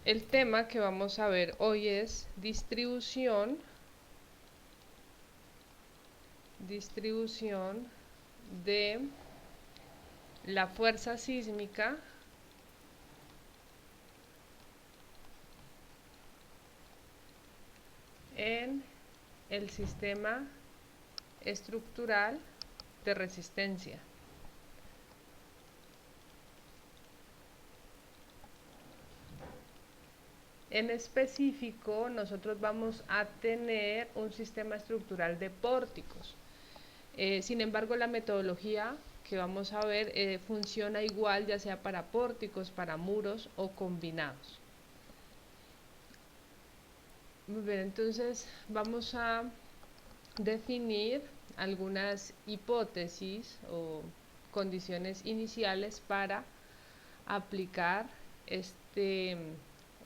El tema que vamos a ver hoy es distribución de la fuerza sísmica en el sistema estructural de resistencia. En específico, nosotros vamos a tener un sistema estructural de pórticos. Sin embargo, la metodología que vamos a ver funciona igual, ya sea para pórticos, para muros o combinados. Muy bien, entonces vamos a definir algunas hipótesis o condiciones iniciales para aplicar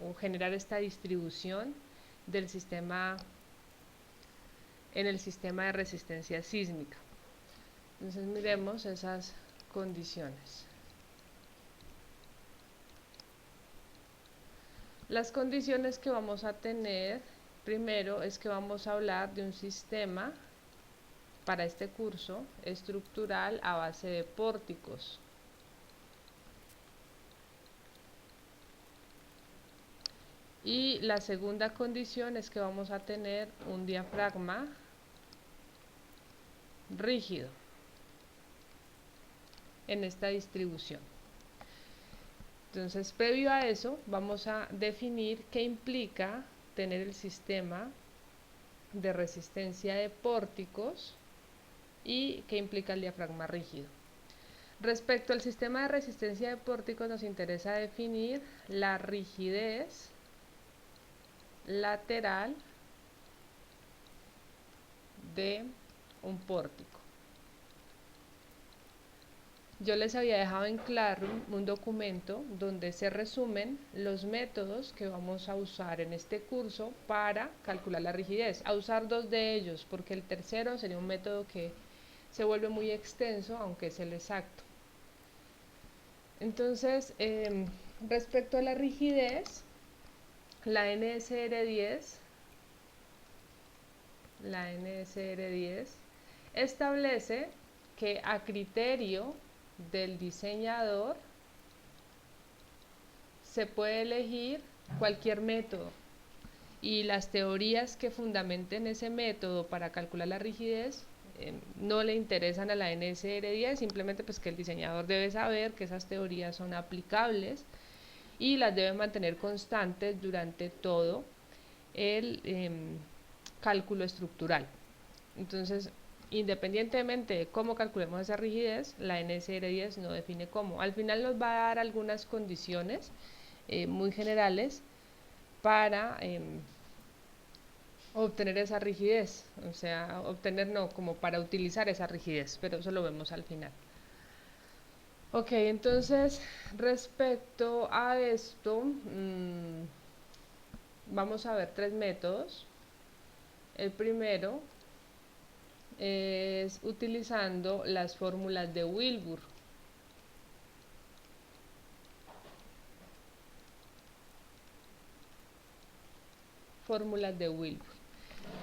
o generar esta distribución del sistema en el sistema de resistencia sísmica. Entonces miremos esas condiciones. Las condiciones que vamos a tener, primero es que vamos a hablar de un sistema para este curso estructural a base de pórticos. Y la segunda condición es que vamos a tener un diafragma rígido en esta distribución. Entonces, previo a eso, vamos a definir qué implica tener el sistema de resistencia de pórticos y qué implica el diafragma rígido. Respecto al sistema de resistencia de pórticos, nos interesa definir la rigidez lateral de un pórtico. Yo les había dejado en claro un documento donde se resumen los métodos que vamos a usar en este curso para calcular la rigidez. A usar dos de ellos, porque el tercero sería un método que se vuelve muy extenso, aunque es el exacto. Entonces, respecto a la rigidez, la NSR10 establece que a criterio del diseñador se puede elegir cualquier método y las teorías que fundamenten ese método para calcular la rigidez no le interesan a la NSR10, simplemente pues que el diseñador debe saber que esas teorías son aplicables y las debe mantener constantes durante todo el cálculo estructural. Entonces, independientemente de cómo calculemos esa rigidez, la NSR10 no define cómo. Al final nos va a dar algunas condiciones muy generales para obtener esa rigidez, o sea, obtener no, como para utilizar esa rigidez, pero eso lo vemos al final. Ok, entonces respecto a esto, vamos a ver tres métodos. El primero es utilizando las fórmulas de Wilbur. Fórmulas de Wilbur.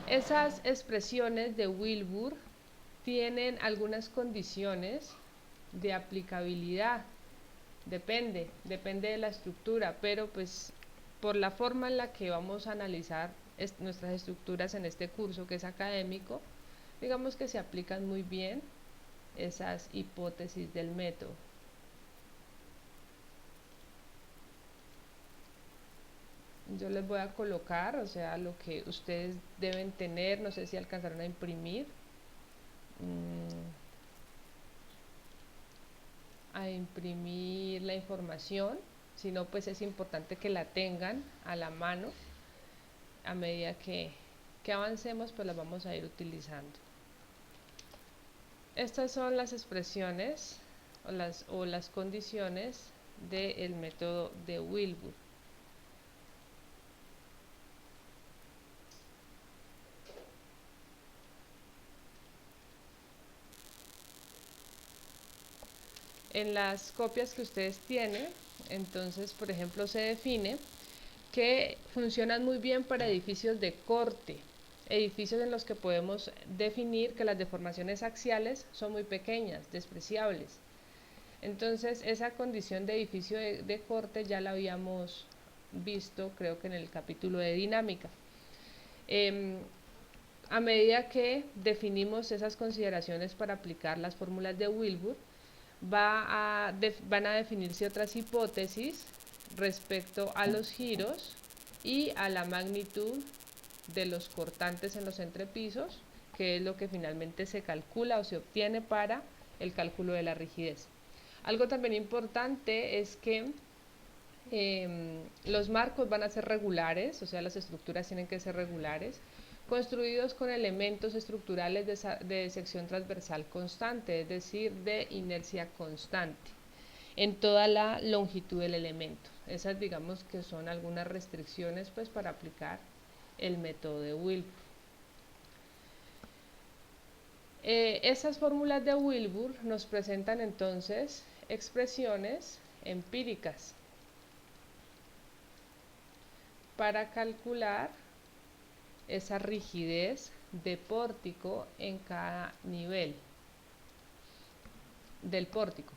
Esas expresiones de Wilbur tienen algunas condiciones de aplicabilidad. Depende de la estructura, pero pues por la forma en la que vamos a analizar nuestras estructuras en este curso que es académico, digamos que se aplican muy bien esas hipótesis del método. Yo les voy a colocar, o sea, lo que ustedes deben tener, no sé si alcanzaron a imprimir. A imprimir la información, si no pues es importante que la tengan a la mano a medida que avancemos, pues las vamos a ir utilizando. Estas son las expresiones o las condiciones del método de Wilbur. En las copias que ustedes tienen, entonces, por ejemplo, se define que funcionan muy bien para edificios de corte, edificios en los que podemos definir que las deformaciones axiales son muy pequeñas, despreciables. Entonces, esa condición de edificio de corte ya la habíamos visto, creo que en el capítulo de dinámica. A medida que definimos esas consideraciones para aplicar las fórmulas de Wilbur, van a definirse otras hipótesis respecto a los giros y a la magnitud de los cortantes en los entrepisos, que es lo que finalmente se calcula o se obtiene para el cálculo de la rigidez. Algo también importante es que los marcos van a ser regulares, o sea, las estructuras tienen que ser regulares, construidos con elementos estructurales de sección transversal constante, es decir, de inercia constante, en toda la longitud del elemento. Esas, digamos, que son algunas restricciones pues para aplicar el método de Wilbur. Esas fórmulas de Wilbur nos presentan entonces expresiones empíricas para calcular esa rigidez de pórtico en cada nivel del pórtico.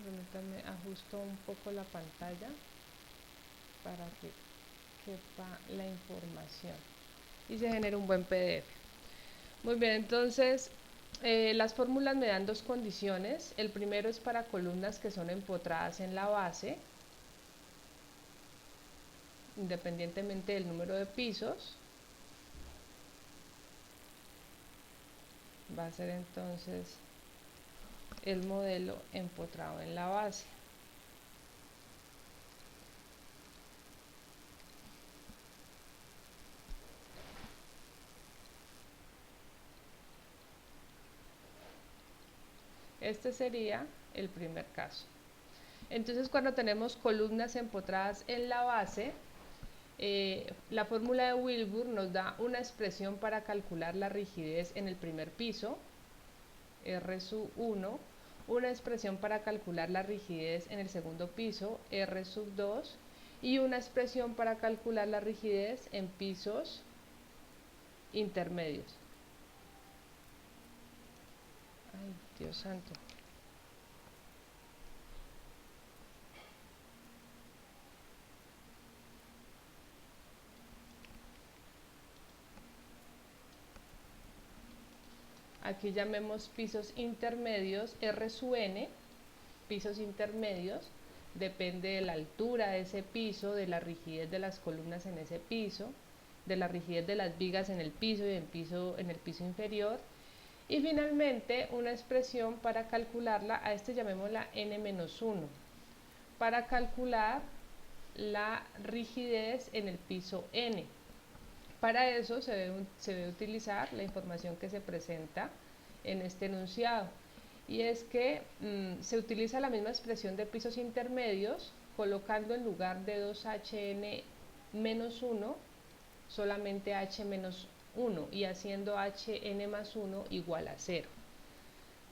Permítanme ajusto un poco la pantalla para que quepa la información y se genere un buen PDF. Muy bien, entonces las fórmulas me dan dos condiciones. El primero es para columnas que son empotradas en la base, independientemente del número de pisos. Va a ser entonces el modelo empotrado en la base. Este sería el primer caso. Entonces, cuando tenemos columnas empotradas en la base, la fórmula de Wilbur nos da una expresión para calcular la rigidez en el primer piso, R sub 1, una expresión para calcular la rigidez en el segundo piso, R sub 2, y una expresión para calcular la rigidez en pisos intermedios. Ay, Dios santo. Aquí llamemos pisos intermedios R sub n, pisos intermedios, depende de la altura de ese piso, de la rigidez de las columnas en ese piso, de la rigidez de las vigas en el piso y en el piso inferior. Y finalmente una expresión para calcularla, a este llamémosla n-1, para calcular la rigidez en el piso n. Para eso se debe utilizar la información que se presenta en este enunciado, y es que se utiliza la misma expresión de pisos intermedios, colocando en lugar de 2hn-1 solamente h-1 y haciendo hn+1 igual a 0.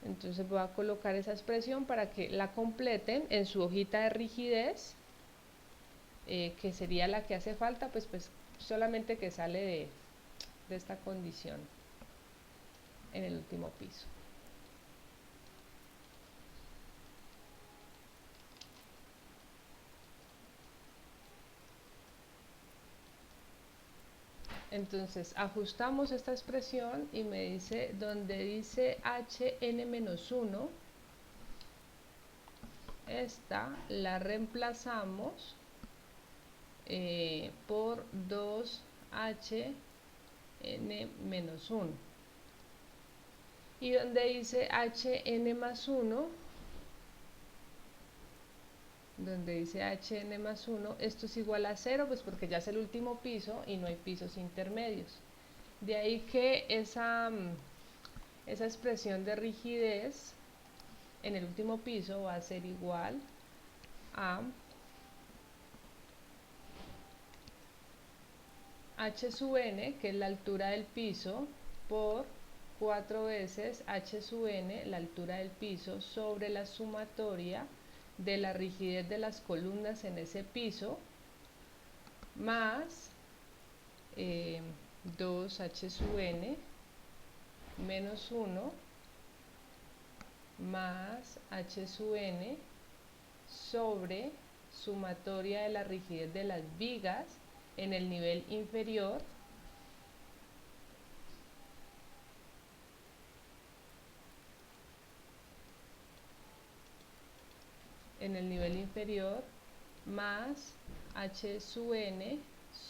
Entonces voy a colocar esa expresión para que la completen en su hojita de rigidez, que sería la que hace falta, pues solamente que sale de esta condición en el último piso. Entonces ajustamos esta expresión y me dice, donde dice hn-1, esta la reemplazamos por 2hn-1, y donde dice hn+1 donde dice hn más 1, esto es igual a 0, pues porque ya es el último piso y no hay pisos intermedios. De ahí que esa expresión de rigidez en el último piso va a ser igual a h sub n, que es la altura del piso, por 4 veces h sub n, la altura del piso, sobre la sumatoria de la rigidez de las columnas en ese piso, más 2h sub n menos 1 más h sub n sobre sumatoria de la rigidez de las vigas en el nivel inferior más h sub n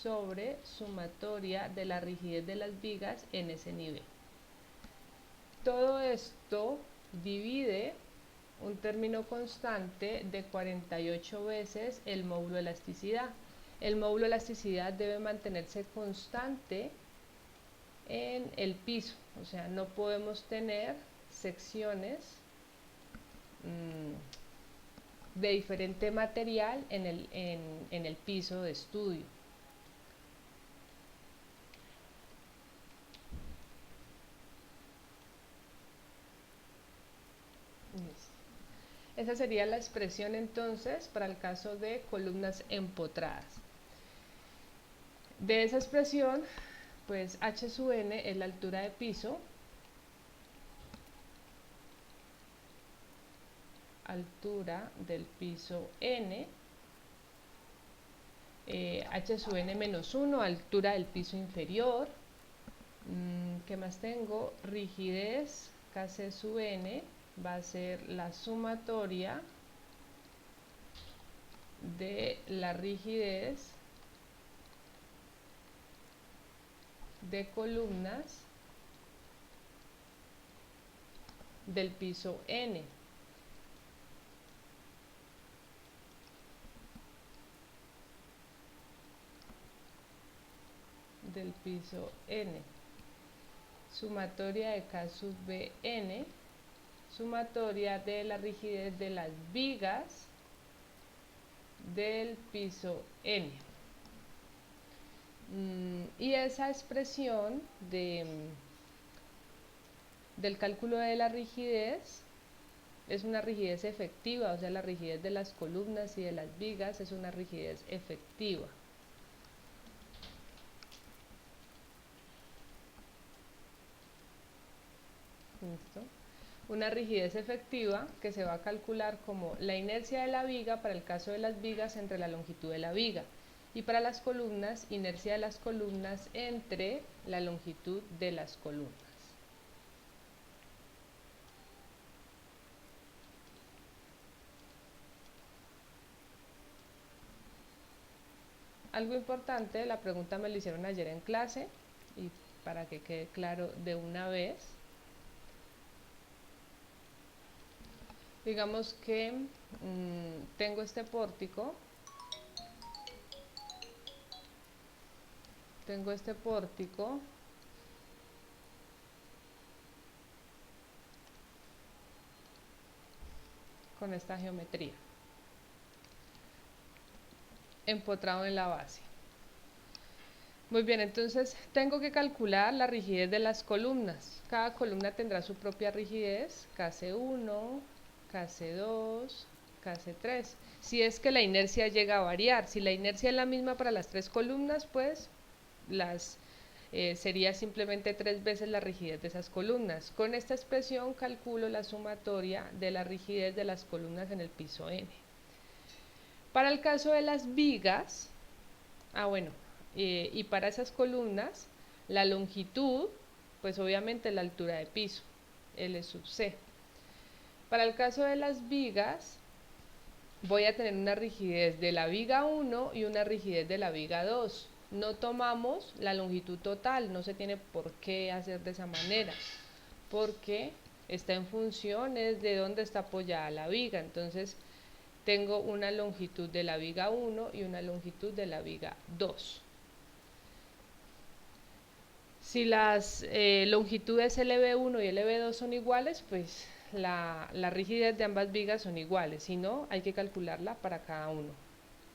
sobre sumatoria de la rigidez de las vigas en ese nivel. Todo esto divide un término constante de 48 veces el módulo de elasticidad. El módulo de elasticidad debe mantenerse constante en el piso, o sea, no podemos tener secciones de diferente material en el piso de estudio. Esa sería la expresión entonces para el caso de columnas empotradas. De esa expresión, pues h sub n es la altura de piso, altura del piso n, h sub n menos 1, altura del piso inferior. ¿Qué más tengo? Rigidez, kc sub n, va a ser la sumatoria de la rigidez de columnas del piso n. Del piso n. Sumatoria de K sub B n, sumatoria de la rigidez de las vigas del piso n. Y esa expresión del cálculo de la rigidez es una rigidez efectiva, o sea, la rigidez de las columnas y de las vigas es una rigidez efectiva. ¿Listo? Una rigidez efectiva que se va a calcular como la inercia de la viga para el caso de las vigas entre la longitud de la viga, y para las columnas, inercia de las columnas entre la longitud de las columnas. Algo importante, la pregunta me la hicieron ayer en clase, y para que quede claro de una vez, digamos que tengo este pórtico, con esta geometría, empotrado en la base. Muy bien, entonces tengo que calcular la rigidez de las columnas. Cada columna tendrá su propia rigidez, Kc1, Kc2, Kc3. Si es que la inercia llega a variar, si la inercia es la misma para las tres columnas, pues sería simplemente 3 veces la rigidez de esas columnas. Con esta expresión calculo la sumatoria de la rigidez de las columnas en el piso n. Para el caso de las vigas, y para esas columnas, la longitud, pues obviamente la altura de piso, L sub C. Para el caso de las vigas, voy a tener una rigidez de la viga 1 y una rigidez de la viga 2. No tomamos la longitud total, no se tiene por qué hacer de esa manera, porque está en función de dónde está apoyada la viga. Entonces, tengo una longitud de la viga 1 y una longitud de la viga 2. Si las longitudes LB1 y LB2 son iguales, pues la rigidez de ambas vigas son iguales, si no, hay que calcularla para cada uno.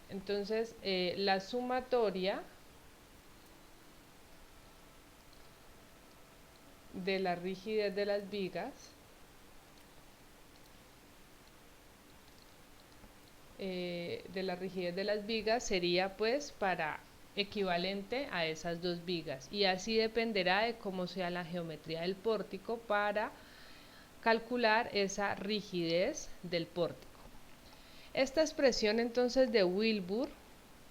Entonces, la sumatoria de la rigidez de las vigas sería pues para equivalente a esas dos vigas, y así dependerá de cómo sea la geometría del pórtico para calcular esa rigidez del pórtico. Esta expresión entonces de Wilbur,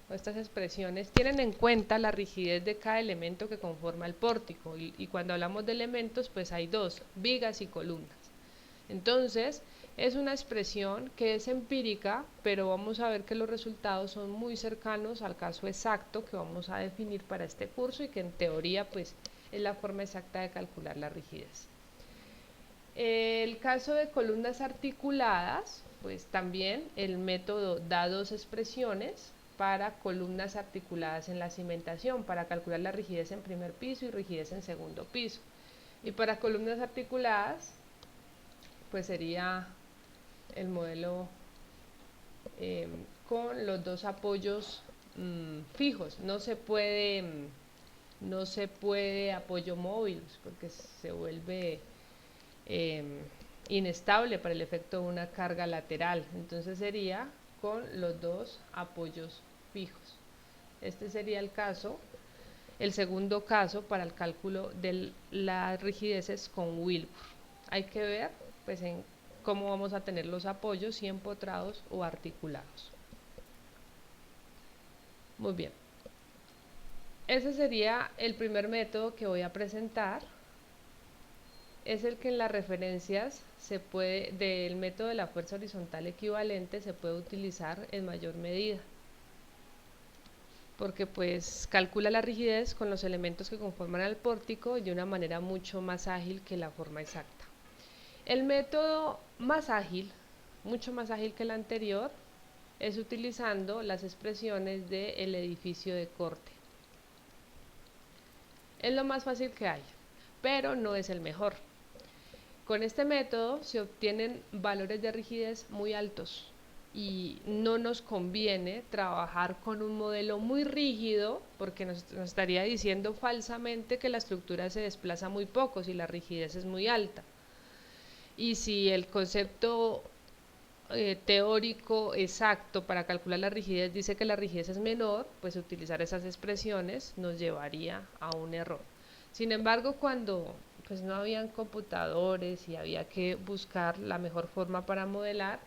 estas expresiones tienen en cuenta la rigidez de cada elemento que conforma el pórtico, y cuando hablamos de elementos pues hay dos, vigas y columnas. Entonces es una expresión que es empírica, pero vamos a ver que los resultados son muy cercanos al caso exacto que vamos a definir para este curso, y que en teoría pues es la forma exacta de calcular la rigidez. El caso de columnas articuladas, pues también el método da dos expresiones para columnas articuladas en la cimentación, para calcular la rigidez en primer piso y rigidez en segundo piso. Y para columnas articuladas, pues sería el modelo con los dos apoyos fijos. No se puede apoyo móvil, porque se vuelve inestable para el efecto de una carga lateral. Entonces sería con los dos apoyos fijos. Este sería el segundo caso para el cálculo de las rigideces con Wilbur. Hay que ver pues en cómo vamos a tener los apoyos, si empotrados o articulados. Muy bien. Ese sería el primer método que voy a presentar. Es el que en las referencias del método de la fuerza horizontal equivalente se puede utilizar en mayor medida, porque pues calcula la rigidez con los elementos que conforman el pórtico de una manera mucho más ágil que la forma exacta. El método más ágil, mucho más ágil que el anterior, es utilizando las expresiones del edificio de corte. Es lo más fácil que hay, pero no es el mejor. Con este método se obtienen valores de rigidez muy altos y no nos conviene trabajar con un modelo muy rígido, porque nos estaría diciendo falsamente que la estructura se desplaza muy poco si la rigidez es muy alta. Y si el concepto teórico exacto para calcular la rigidez dice que la rigidez es menor, pues utilizar esas expresiones nos llevaría a un error. Sin embargo, cuando pues no habían computadores y había que buscar la mejor forma para modelar,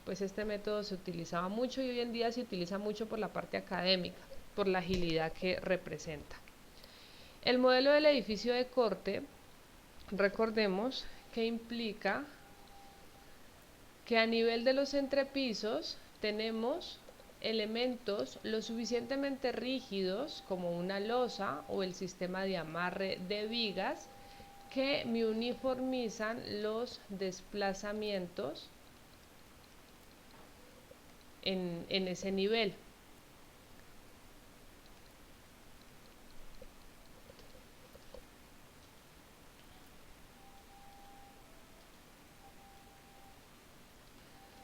pues este método se utilizaba mucho, y hoy en día se utiliza mucho por la parte académica, por la agilidad que representa. El modelo del edificio de corte, recordemos que implica que a nivel de los entrepisos tenemos elementos lo suficientemente rígidos como una losa o el sistema de amarre de vigas que me uniformizan los desplazamientos en ese nivel.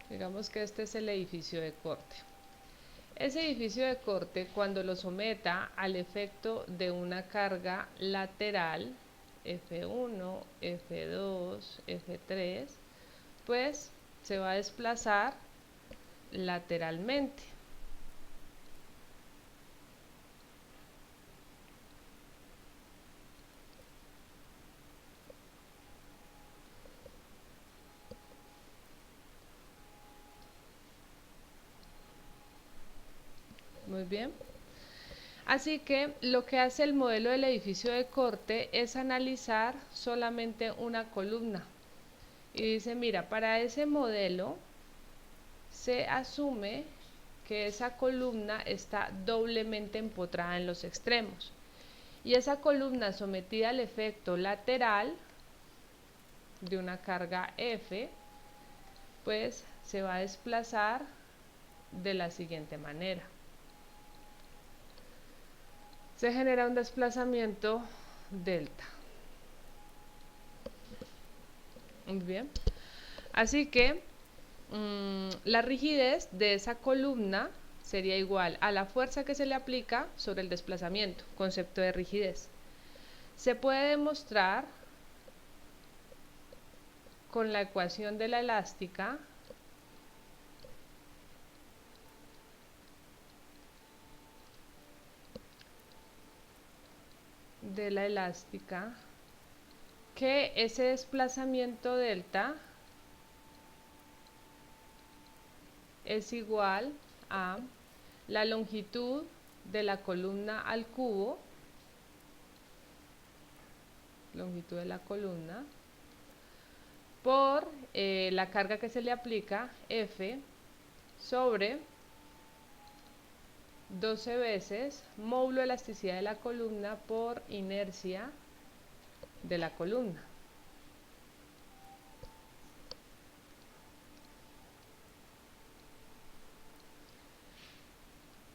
Digamos que este es el edificio de corte. Ese edificio de corte, cuando lo someta al efecto de una carga lateral, F1, F2, F3, pues se va a desplazar lateralmente. Muy bien. Así que lo que hace el modelo del edificio de corte es analizar solamente una columna. Y dice, mira, para ese modelo se asume que esa columna está doblemente empotrada en los extremos. Y esa columna sometida al efecto lateral de una carga F, pues se va a desplazar de la siguiente manera. Se genera un desplazamiento delta. Muy bien. Así que la rigidez de esa columna sería igual a la fuerza que se le aplica sobre el desplazamiento, concepto de rigidez. Se puede demostrar con la ecuación de la elástica que ese desplazamiento delta es igual a la longitud de la columna al cubo, longitud de la columna, por la carga que se le aplica, F, sobre 12 veces módulo de elasticidad de la columna por inercia de la columna.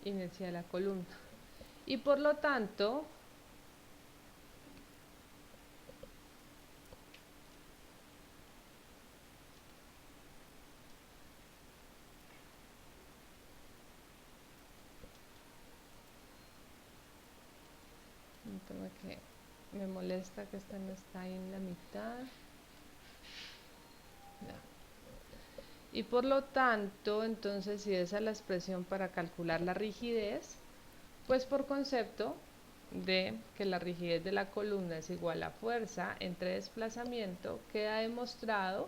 Inercia de la columna. Y por lo tanto, que me molesta que esta no está ahí en la mitad. No. Y por lo tanto, entonces, si esa es la expresión para calcular la rigidez, pues por concepto de que la rigidez de la columna es igual a fuerza entre desplazamiento, queda demostrado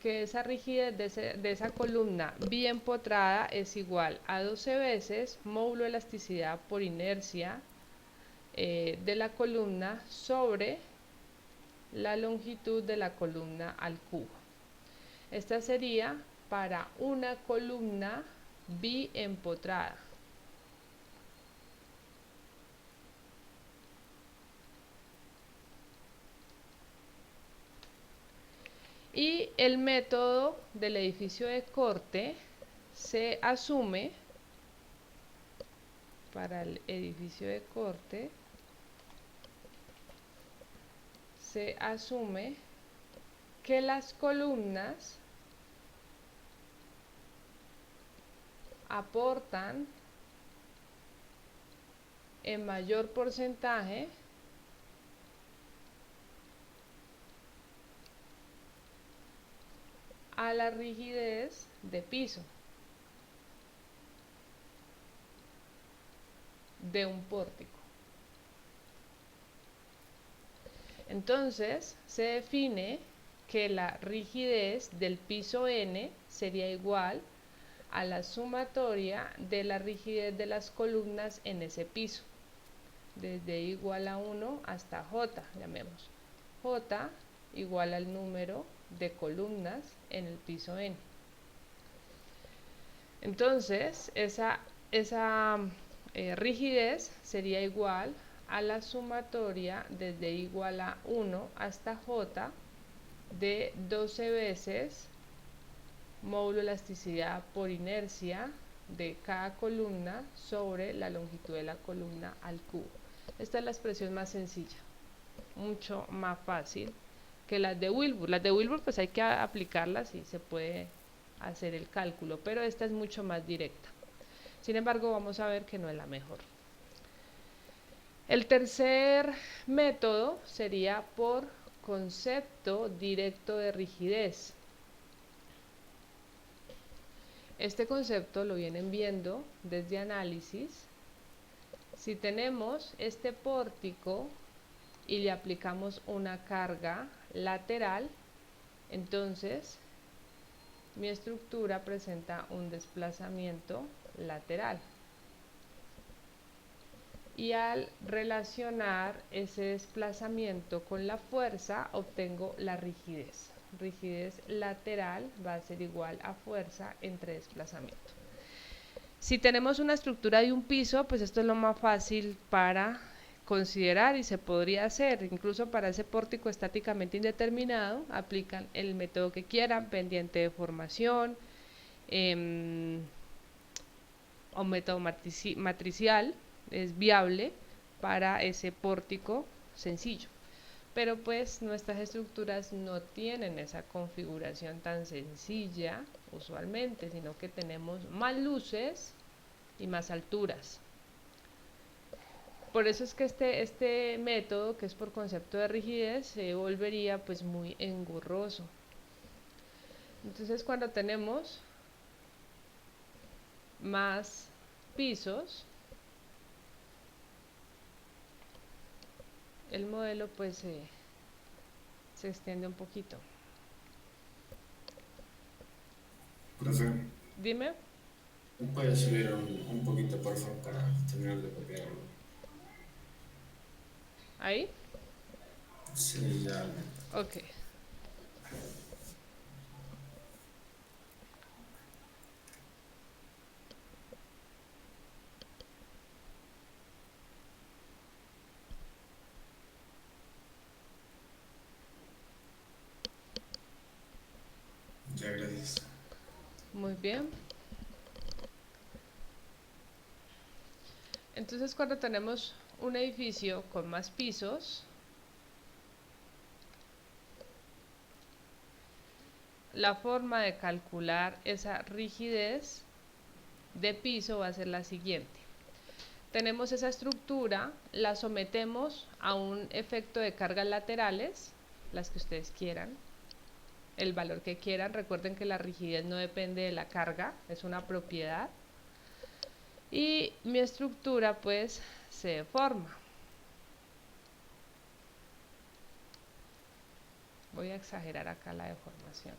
que esa rigidez de esa columna bien empotrada es igual a 12 veces módulo de elasticidad por inercia de la columna sobre la longitud de la columna al cubo. Esta sería para una columna biempotrada. Y el método del edificio de corte se asume, para el edificio de corte, se asume que las columnas aportan en mayor porcentaje a la rigidez de piso de un pórtico. Entonces, se define que la rigidez del piso N sería igual a la sumatoria de la rigidez de las columnas en ese piso, desde igual a 1 hasta J, llamemos. J igual al número de columnas en el piso N. Entonces, esa rigidez sería igual a la sumatoria desde igual a 1 hasta J de 12 veces módulo de elasticidad por inercia de cada columna sobre la longitud de la columna al cubo. Esta es la expresión más sencilla, mucho más fácil que las de Wilbur. Las de Wilbur pues hay que aplicarlas y se puede hacer el cálculo, pero esta es mucho más directa. Sin embargo, vamos a ver que no es la mejor. El tercer método sería por concepto directo de rigidez. Este concepto lo vienen viendo desde análisis. Si tenemos este pórtico y le aplicamos una carga lateral, entonces mi estructura presenta un desplazamiento lateral. Y al relacionar ese desplazamiento con la fuerza, obtengo la rigidez. Rigidez lateral va a ser igual a fuerza entre desplazamiento. Si tenemos una estructura de un piso, pues esto es lo más fácil para considerar y se podría hacer. Incluso para ese pórtico estáticamente indeterminado, aplican el método que quieran, pendiente de formación, o método matricial es viable para ese pórtico sencillo. Pero pues nuestras estructuras no tienen esa configuración tan sencilla usualmente, sino que tenemos más luces y más alturas. Por eso es que este método, que es por concepto de rigidez, se volvería pues muy engorroso. Entonces cuando tenemos más pisos, el modelo pues se extiende un poquito. Profe, Dime, ¿me puede subir un poquito, por favor, para terminar de copiarlo? ahí, Sí, ya. ok, Ya, gracias. muy bien. Entonces cuando tenemos un edificio con más pisos, la forma de calcular esa rigidez de piso va a ser la siguiente. Tenemos esa estructura, la sometemos a un efecto de cargas laterales, las que ustedes quieran, el valor que quieran. Recuerden que la rigidez no depende de la carga, es una propiedad. Y mi estructura pues se deforma. Voy a exagerar acá la deformación.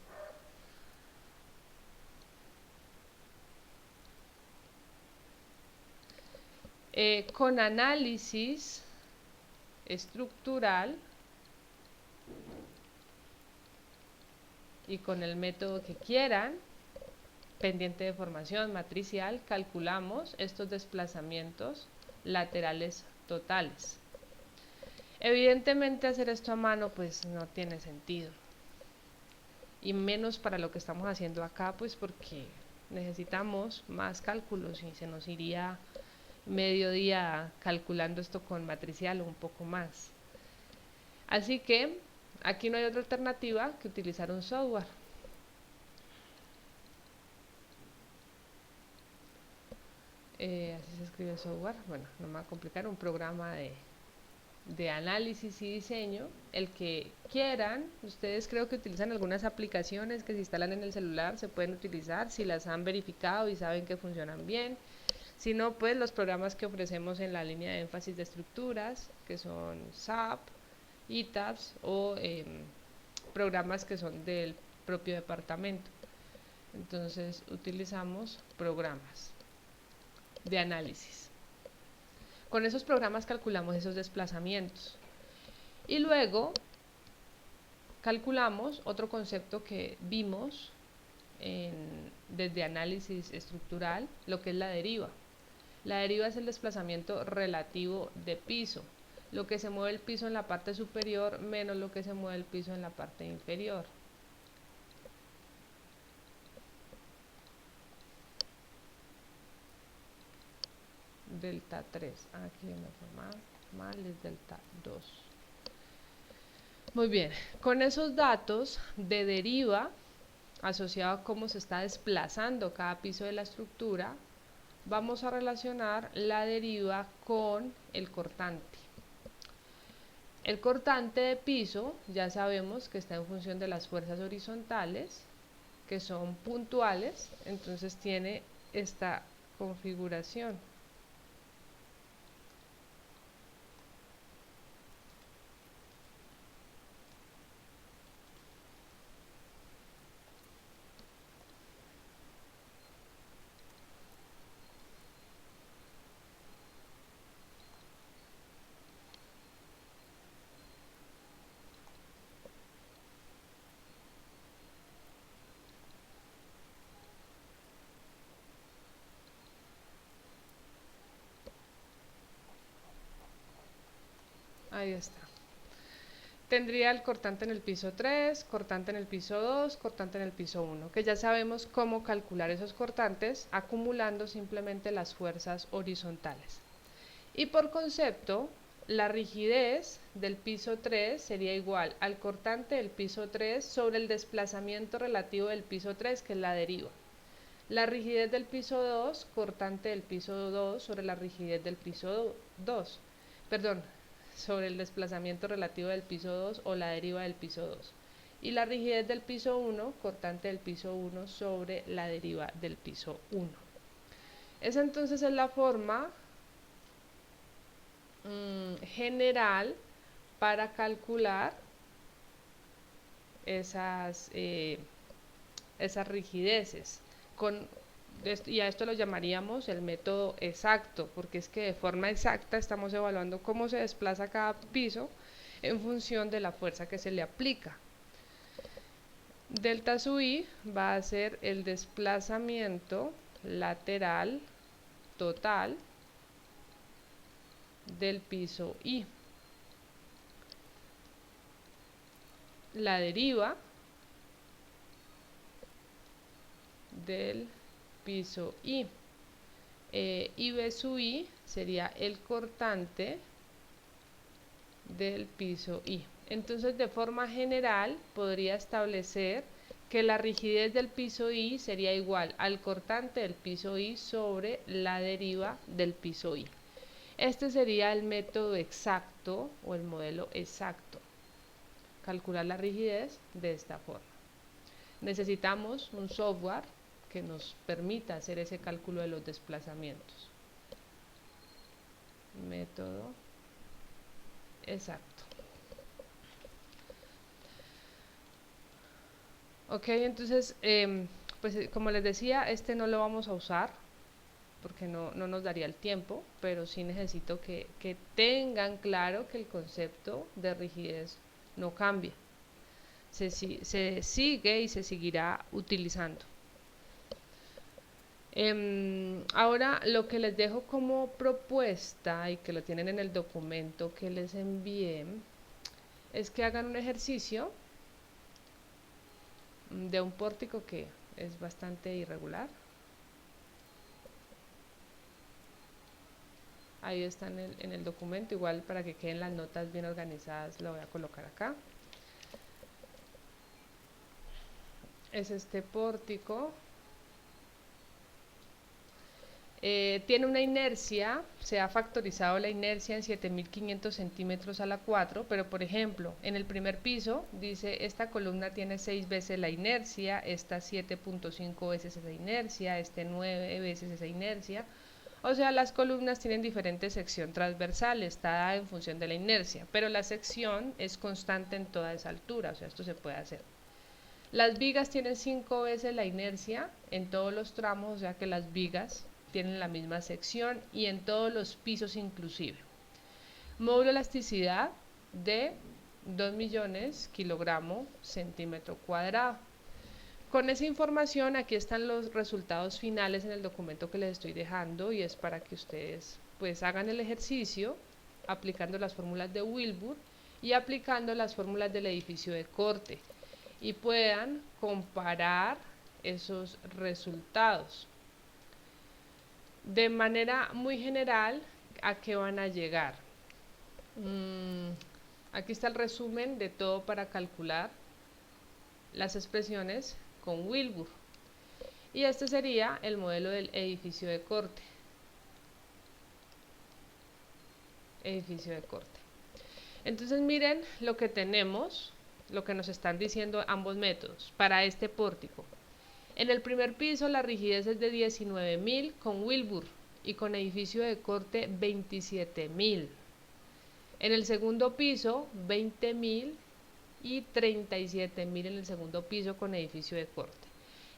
Con análisis estructural y con el método que quieran, pendiente de formación matricial, calculamos estos desplazamientos laterales totales. Evidentemente hacer esto a mano pues no tiene sentido, y menos para lo que estamos haciendo acá, pues porque necesitamos más cálculos y se nos iría medio día calculando esto con matricial o un poco más. Así que aquí no hay otra alternativa que utilizar un software. Así se escribe software. Bueno, no me va a complicar, un programa de análisis y diseño, el que quieran. Ustedes creo que utilizan algunas aplicaciones que se instalan en el celular, se pueden utilizar si las han verificado y saben que funcionan bien. Si no, pues los programas que ofrecemos en la línea de énfasis de estructuras, que son SAP, ETABS o programas que son del propio departamento. Entonces utilizamos programas de análisis. Con esos programas calculamos esos desplazamientos. Y luego calculamos otro concepto que vimos desde análisis estructural, lo que es la deriva. La deriva es el desplazamiento relativo de piso, lo que se mueve el piso en la parte superior menos lo que se mueve el piso en la parte inferior. Delta 3, aquí me fue mal, es delta 2. Muy bien, con esos datos de deriva asociado a cómo se está desplazando cada piso de la estructura, vamos a relacionar la deriva con el cortante. El cortante de piso ya sabemos que está en función de las fuerzas horizontales, que son puntuales, entonces tiene esta configuración. Ahí está. Tendría el cortante en el piso 3, cortante en el piso 2, cortante en el piso 1, que ya sabemos cómo calcular esos cortantes acumulando simplemente las fuerzas horizontales. Y por concepto, la rigidez del piso 3 sería igual al cortante del piso 3 sobre el desplazamiento relativo del piso 3, que es la deriva. La rigidez del piso 2, cortante del piso 2 sobre la rigidez del piso 2. Perdón, sobre el desplazamiento relativo del piso 2 o la deriva del piso 2. Y la rigidez del piso 1, cortante del piso 1 sobre la deriva del piso 1. Esa entonces es la forma general para calcular esas rigideces. Y a esto lo llamaríamos el método exacto, porque es que de forma exacta estamos evaluando cómo se desplaza cada piso en función de la fuerza que se le aplica. Delta sub i va a ser el desplazamiento lateral total del piso i. La deriva del piso i. Y b sub i sería el cortante del piso i. Entonces, de forma general, podría establecer que la rigidez del piso i sería igual al cortante del piso i sobre la deriva del piso i. Este sería el método exacto o el modelo exacto. Calcular la rigidez de esta forma. Necesitamos un software que nos permita hacer ese cálculo de los desplazamientos. Método exacto. Ok, entonces, pues como les decía, este no lo vamos a usar porque no nos daría el tiempo, pero sí necesito que tengan claro que el concepto de rigidez no cambia. Se sigue y se seguirá utilizando. Ahora lo que les dejo como propuesta y que lo tienen en el documento que les envié es que hagan un ejercicio de un pórtico que es bastante irregular. Ahí está en el documento, igual para que queden las notas bien organizadas lo voy a colocar acá. Es este pórtico. Tiene una inercia, se ha factorizado la inercia en 7500 centímetros a la 4, pero por ejemplo, en el primer piso dice esta columna tiene 6 veces la inercia, esta 7.5 veces esa inercia, este 9 veces esa inercia. O sea, las columnas tienen diferente sección transversal, está en función de la inercia, pero la sección es constante en toda esa altura, o sea, esto se puede hacer. Las vigas tienen 5 veces la inercia en todos los tramos, o sea que las vigas tienen la misma sección y en todos los pisos inclusive. Módulo de elasticidad de 2 millones kilogramo centímetro cuadrado. Con esa información aquí están los resultados finales en el documento que les estoy dejando y es para que ustedes pues hagan el ejercicio aplicando las fórmulas de Wilbur y aplicando las fórmulas del edificio de corte y puedan comparar esos resultados. De manera muy general, ¿a qué van a llegar? Aquí está el resumen de todo para calcular las expresiones con Wilbur. Y este sería el modelo del edificio de corte. Edificio de corte. Entonces miren lo que tenemos, lo que nos están diciendo ambos métodos para este pórtico. En el primer piso la rigidez es de 19.000 con Wilbur y con edificio de corte 27.000. En el segundo piso 20.000 y 37.000 en el segundo piso con edificio de corte.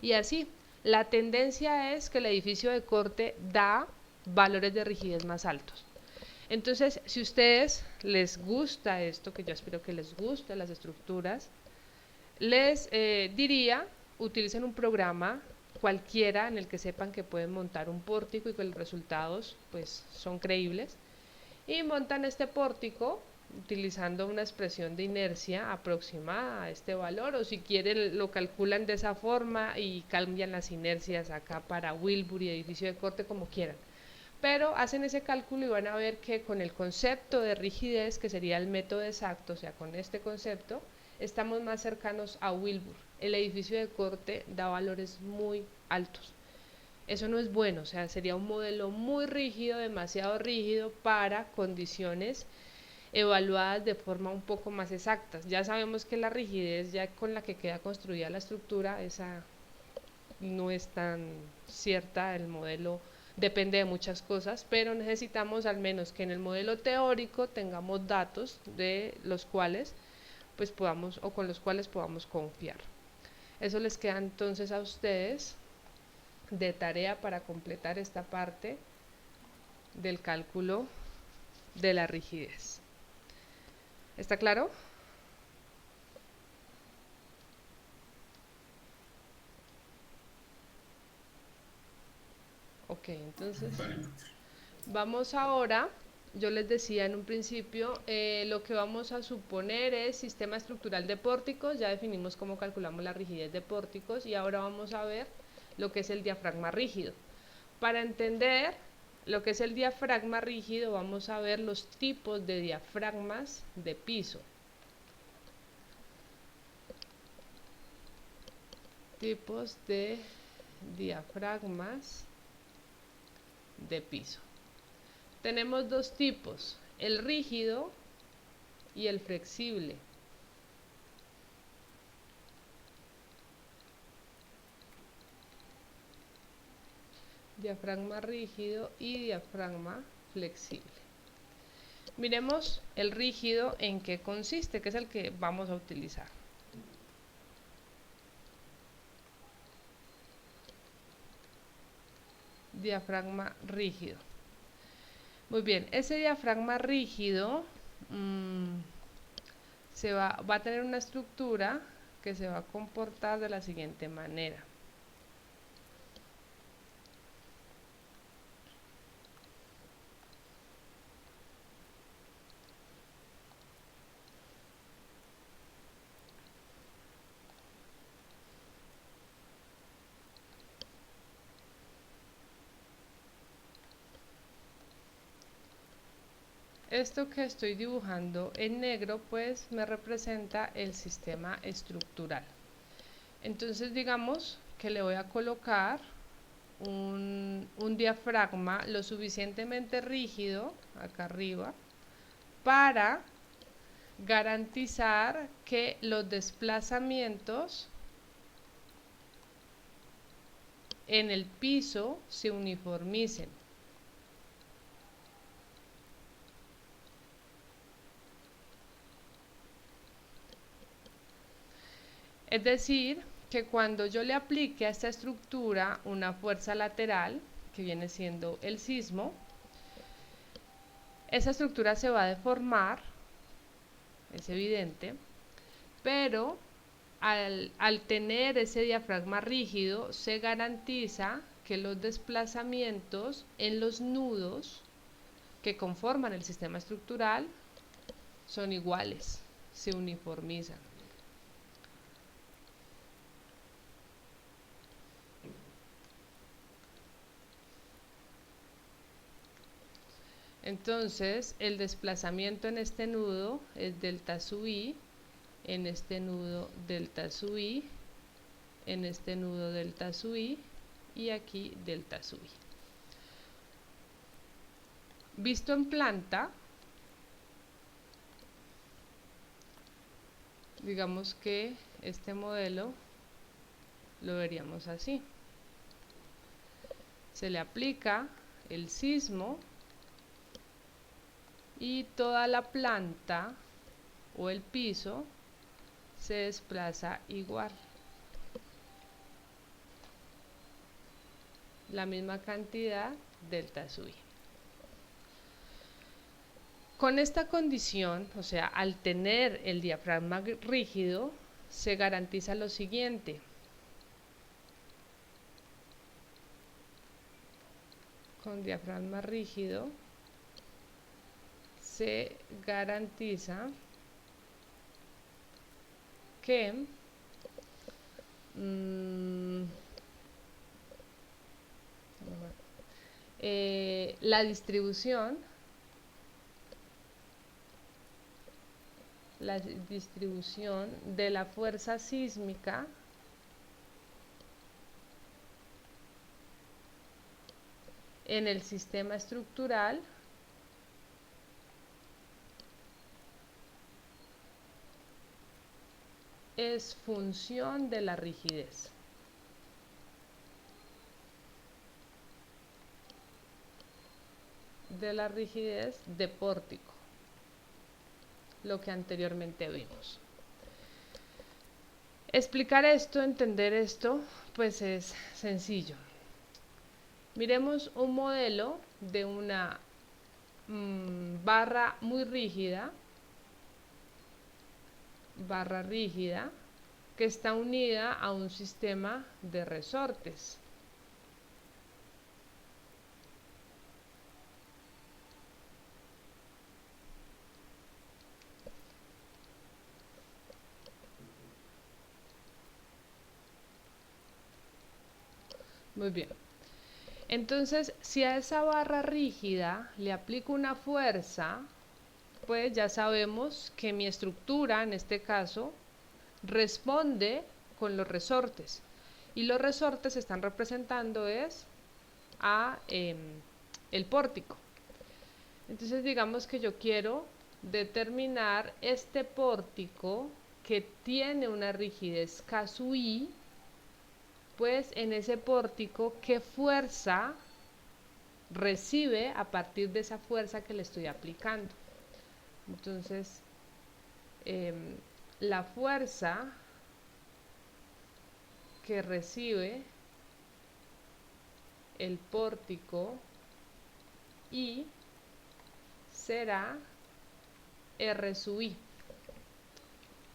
Y así, la tendencia es que el edificio de corte da valores de rigidez más altos. Entonces, si a ustedes les gusta esto, que yo espero que les guste las estructuras, les diría, utilicen un programa cualquiera en el que sepan que pueden montar un pórtico y que los resultados pues son creíbles y montan este pórtico utilizando una expresión de inercia aproximada a este valor, o si quieren lo calculan de esa forma y cambian las inercias acá para Wilbur y edificio de corte, como quieran. Pero hacen ese cálculo y van a ver que con el concepto de rigidez, que sería el método exacto, o sea, con este concepto, estamos más cercanos a Wilbur. El edificio de corte da valores muy altos. Eso no es bueno, o sea, sería un modelo muy rígido, demasiado rígido para condiciones evaluadas de forma un poco más exactas. Ya sabemos que la rigidez ya con la que queda construida la estructura, esa no es tan cierta, el modelo depende de muchas cosas, pero necesitamos al menos que en el modelo teórico tengamos datos de los cuales pues podamos o con los cuales podamos confiar. Eso les queda entonces a ustedes de tarea para completar esta parte del cálculo de la rigidez. ¿Está claro? Ok, entonces vamos ahora, yo les decía en un principio, lo que vamos a suponer es sistema estructural de pórticos, ya definimos cómo calculamos la rigidez de pórticos y ahora vamos a ver lo que es el diafragma rígido. Para entender lo que es el diafragma rígido, vamos a ver los tipos de diafragmas de piso. Tipos de diafragmas de piso. Tenemos dos tipos, el rígido y el flexible. Diafragma rígido y diafragma flexible. Miremos el rígido en qué consiste, que es el que vamos a utilizar. Diafragma rígido. Muy bien, ese diafragma rígido va a tener una estructura que se va a comportar de la siguiente manera. Esto que estoy dibujando en negro pues me representa el sistema estructural. Entonces digamos que le voy a colocar un diafragma lo suficientemente rígido acá arriba para garantizar que los desplazamientos en el piso se uniformicen. Es decir, que cuando yo le aplique a esta estructura una fuerza lateral, que viene siendo el sismo, esa estructura se va a deformar, es evidente, pero al tener ese diafragma rígido, se garantiza que los desplazamientos en los nudos que conforman el sistema estructural son iguales, se uniformizan. Entonces, el desplazamiento en este nudo es delta sub i, en este nudo delta sub i, en este nudo delta sub i y aquí delta sub i. Visto en planta, digamos que este modelo lo veríamos así. Se le aplica el sismo y toda la planta o el piso se desplaza igual. La misma cantidad delta sub i. Con esta condición, o sea, al tener el diafragma rígido, se garantiza lo siguiente. Con diafragma rígido se garantiza que la distribución de la fuerza sísmica en el sistema estructural es función de la rigidez. De pórtico, lo que anteriormente vimos. Explicar esto, entender esto, pues es sencillo. Miremos un modelo de una barra muy rígida, que está unida a un sistema de resortes. Muy bien. Entonces, si a esa barra rígida le aplico una fuerza, pues ya sabemos que mi estructura, en este caso, responde con los resortes. Y los resortes están representando el pórtico. Entonces, digamos que yo quiero determinar este pórtico que tiene una rigidez K sub I, pues en ese pórtico, ¿qué fuerza recibe a partir de esa fuerza que le estoy aplicando? Entonces, la fuerza que recibe el pórtico I será R sub I,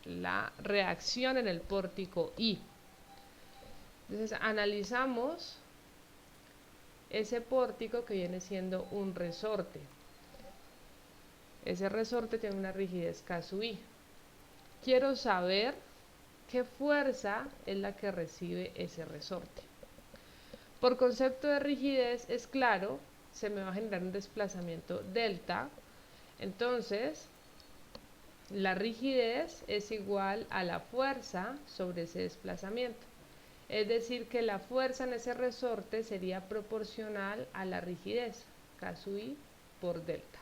la reacción en el pórtico I. Entonces analizamos ese pórtico que viene siendo un resorte. Ese resorte tiene una rigidez K sub I. Quiero saber qué fuerza es la que recibe ese resorte. Por concepto de rigidez es claro, se me va a generar un desplazamiento delta. Entonces, la rigidez es igual a la fuerza sobre ese desplazamiento. Es decir, que la fuerza en ese resorte sería proporcional a la rigidez, K sub I por delta.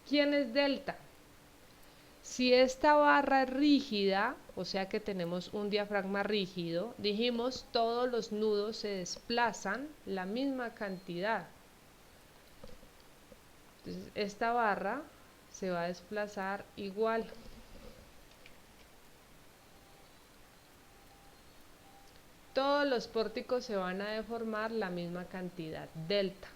¿Quién es delta? Si esta barra es rígida, o sea que tenemos un diafragma rígido, dijimos todos los nudos se desplazan la misma cantidad. Entonces, esta barra se va a desplazar igual. Todos los pórticos se van a deformar la misma cantidad, delta.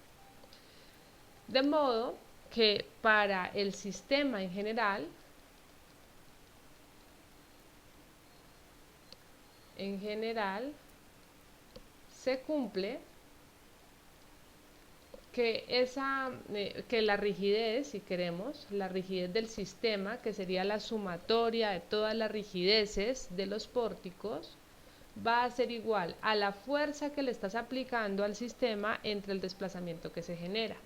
De modo que para el sistema en general, se cumple que la rigidez, si queremos, la rigidez del sistema, que sería la sumatoria de todas las rigideces de los pórticos, va a ser igual a la fuerza que le estás aplicando al sistema entre el desplazamiento que se genera.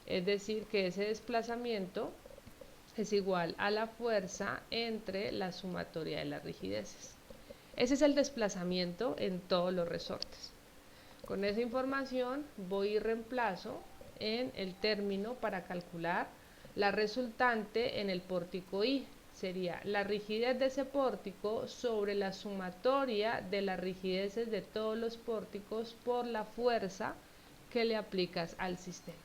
Es decir, que ese desplazamiento es igual a la fuerza entre la sumatoria de las rigideces. Ese es el desplazamiento en todos los resortes. Con esa información voy y reemplazo en el término para calcular la resultante en el pórtico I. Sería la rigidez de ese pórtico sobre la sumatoria de las rigideces de todos los pórticos por la fuerza que le aplicas al sistema.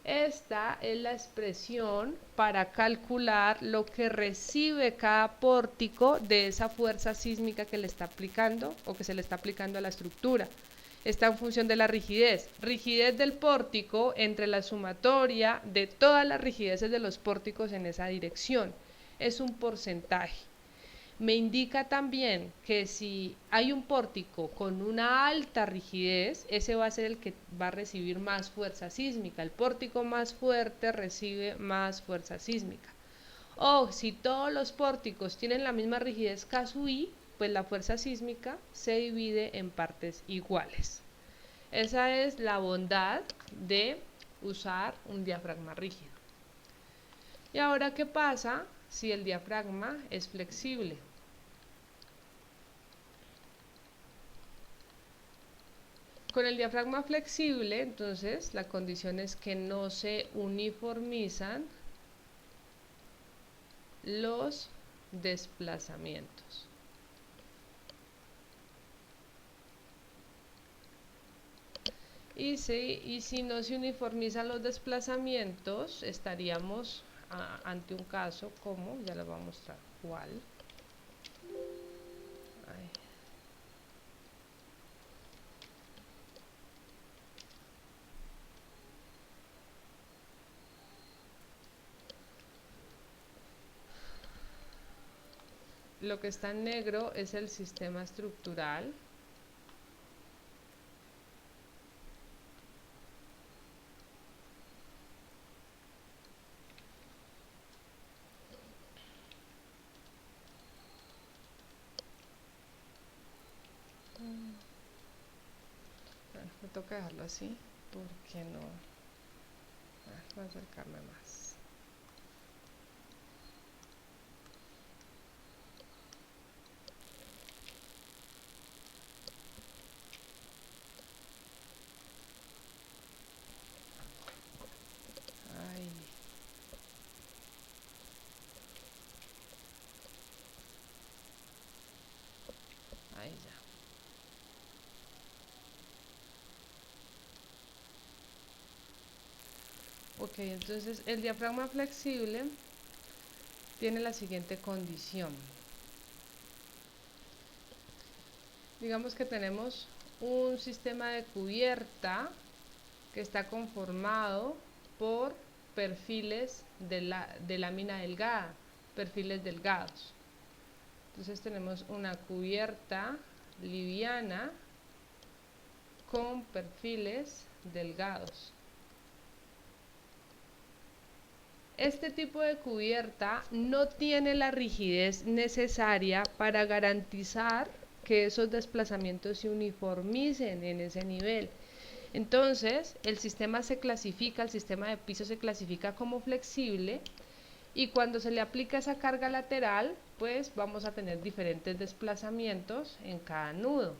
Esta es la expresión para calcular lo que recibe cada pórtico de esa fuerza sísmica que le está aplicando o que se le está aplicando a la estructura. Está en función de la rigidez. Rigidez del pórtico entre la sumatoria de todas las rigideces de los pórticos en esa dirección. Es un porcentaje. Me indica también que si hay un pórtico con una alta rigidez, ese va a ser el que va a recibir más fuerza sísmica. El pórtico más fuerte recibe más fuerza sísmica. O si todos los pórticos tienen la misma rigidez K/I, pues la fuerza sísmica se divide en partes iguales. Esa es la bondad de usar un diafragma rígido. Y ahora, ¿qué pasa si el diafragma es flexible? Con el diafragma flexible, entonces, la condición es que no se uniformizan los desplazamientos. Y si no se uniformizan los desplazamientos, estaríamos ante un caso como, ya les voy a mostrar cuál. Ay. Lo que está en negro es el sistema estructural. Bueno, me toca dejarlo así porque no. Voy a acercarme más. Ay. Ahí ya. Ok, entonces el diafragma flexible tiene la siguiente condición. Digamos que tenemos un sistema de cubierta que está conformado por perfiles de lámina delgada, perfiles delgados. Entonces tenemos una cubierta liviana con perfiles delgados. Este tipo de cubierta no tiene la rigidez necesaria para garantizar que esos desplazamientos se uniformicen en ese nivel. Entonces, el sistema el sistema de piso se clasifica como flexible, y cuando se le aplica esa carga lateral, pues vamos a tener diferentes desplazamientos en cada nudo.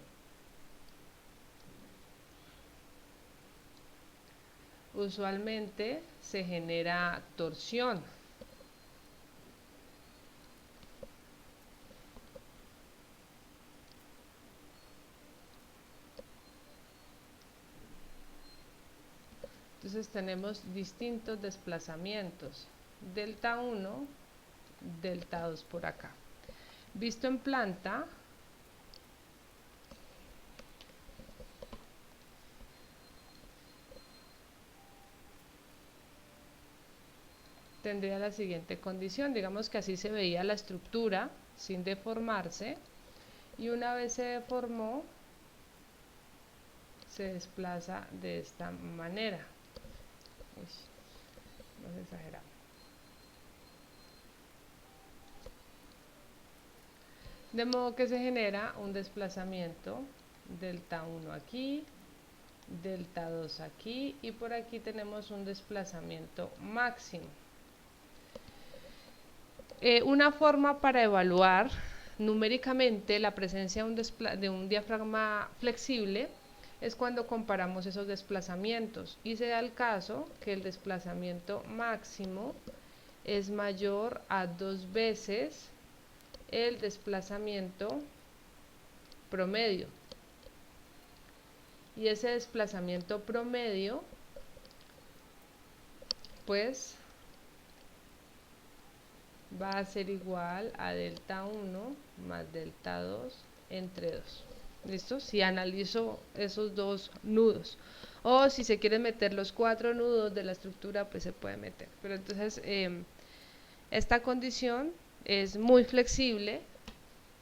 Usualmente se genera torsión. Entonces tenemos distintos desplazamientos. Delta 1, delta 2 por acá. Visto en planta, tendría la siguiente condición. Digamos que así se veía la estructura sin deformarse, y una vez se deformó, se desplaza de esta manera. Uy, no se exagera. De modo que se genera un desplazamiento delta 1 aquí, delta 2 aquí, y por aquí tenemos un desplazamiento máximo. Una forma para evaluar numéricamente la presencia de un diafragma flexible es cuando comparamos esos desplazamientos, y se da el caso que el desplazamiento máximo es mayor a 2 veces el desplazamiento promedio, y ese desplazamiento promedio pues va a ser igual a delta 1 más delta 2 entre 2. ¿Listo? Si analizo esos dos nudos, o si se quieren meter los 4 nudos de la estructura, pues se puede meter. Pero entonces esta condición es muy flexible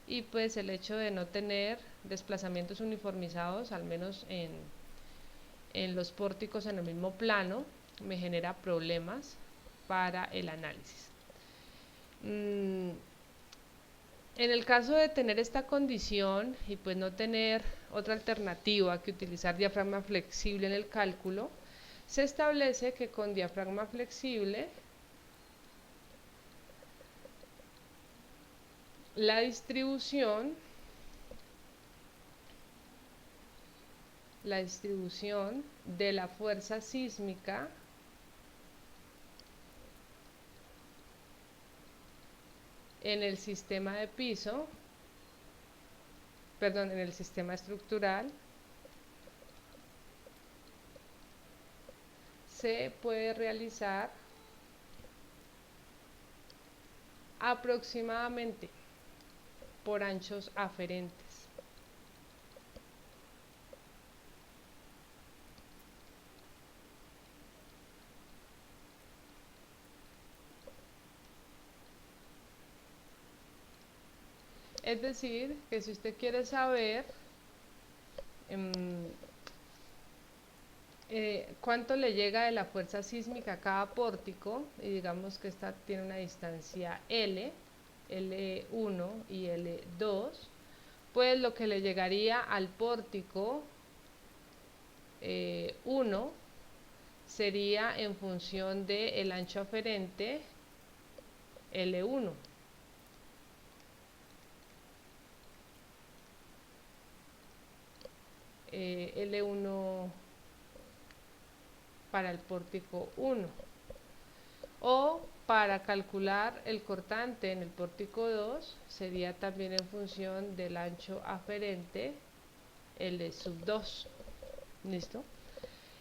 y pues el hecho de no tener desplazamientos uniformizados, al menos en los pórticos en el mismo plano, me genera problemas para el análisis. En el caso de tener esta condición y pues no tener otra alternativa que utilizar diafragma flexible en el cálculo, se establece que con diafragma flexible la distribución de la fuerza sísmica en el sistema de piso, perdón, en el sistema estructural, se puede realizar aproximadamente por anchos aferentes. Es decir, que si usted quiere saber cuánto le llega de la fuerza sísmica a cada pórtico, y digamos que esta tiene una distancia L, L1 y L2, pues lo que le llegaría al pórtico 1 sería en función del ancho aferente L1. L1 para el pórtico 1, o para calcular el cortante en el pórtico 2 sería también en función del ancho aferente L sub 2. ¿Listo?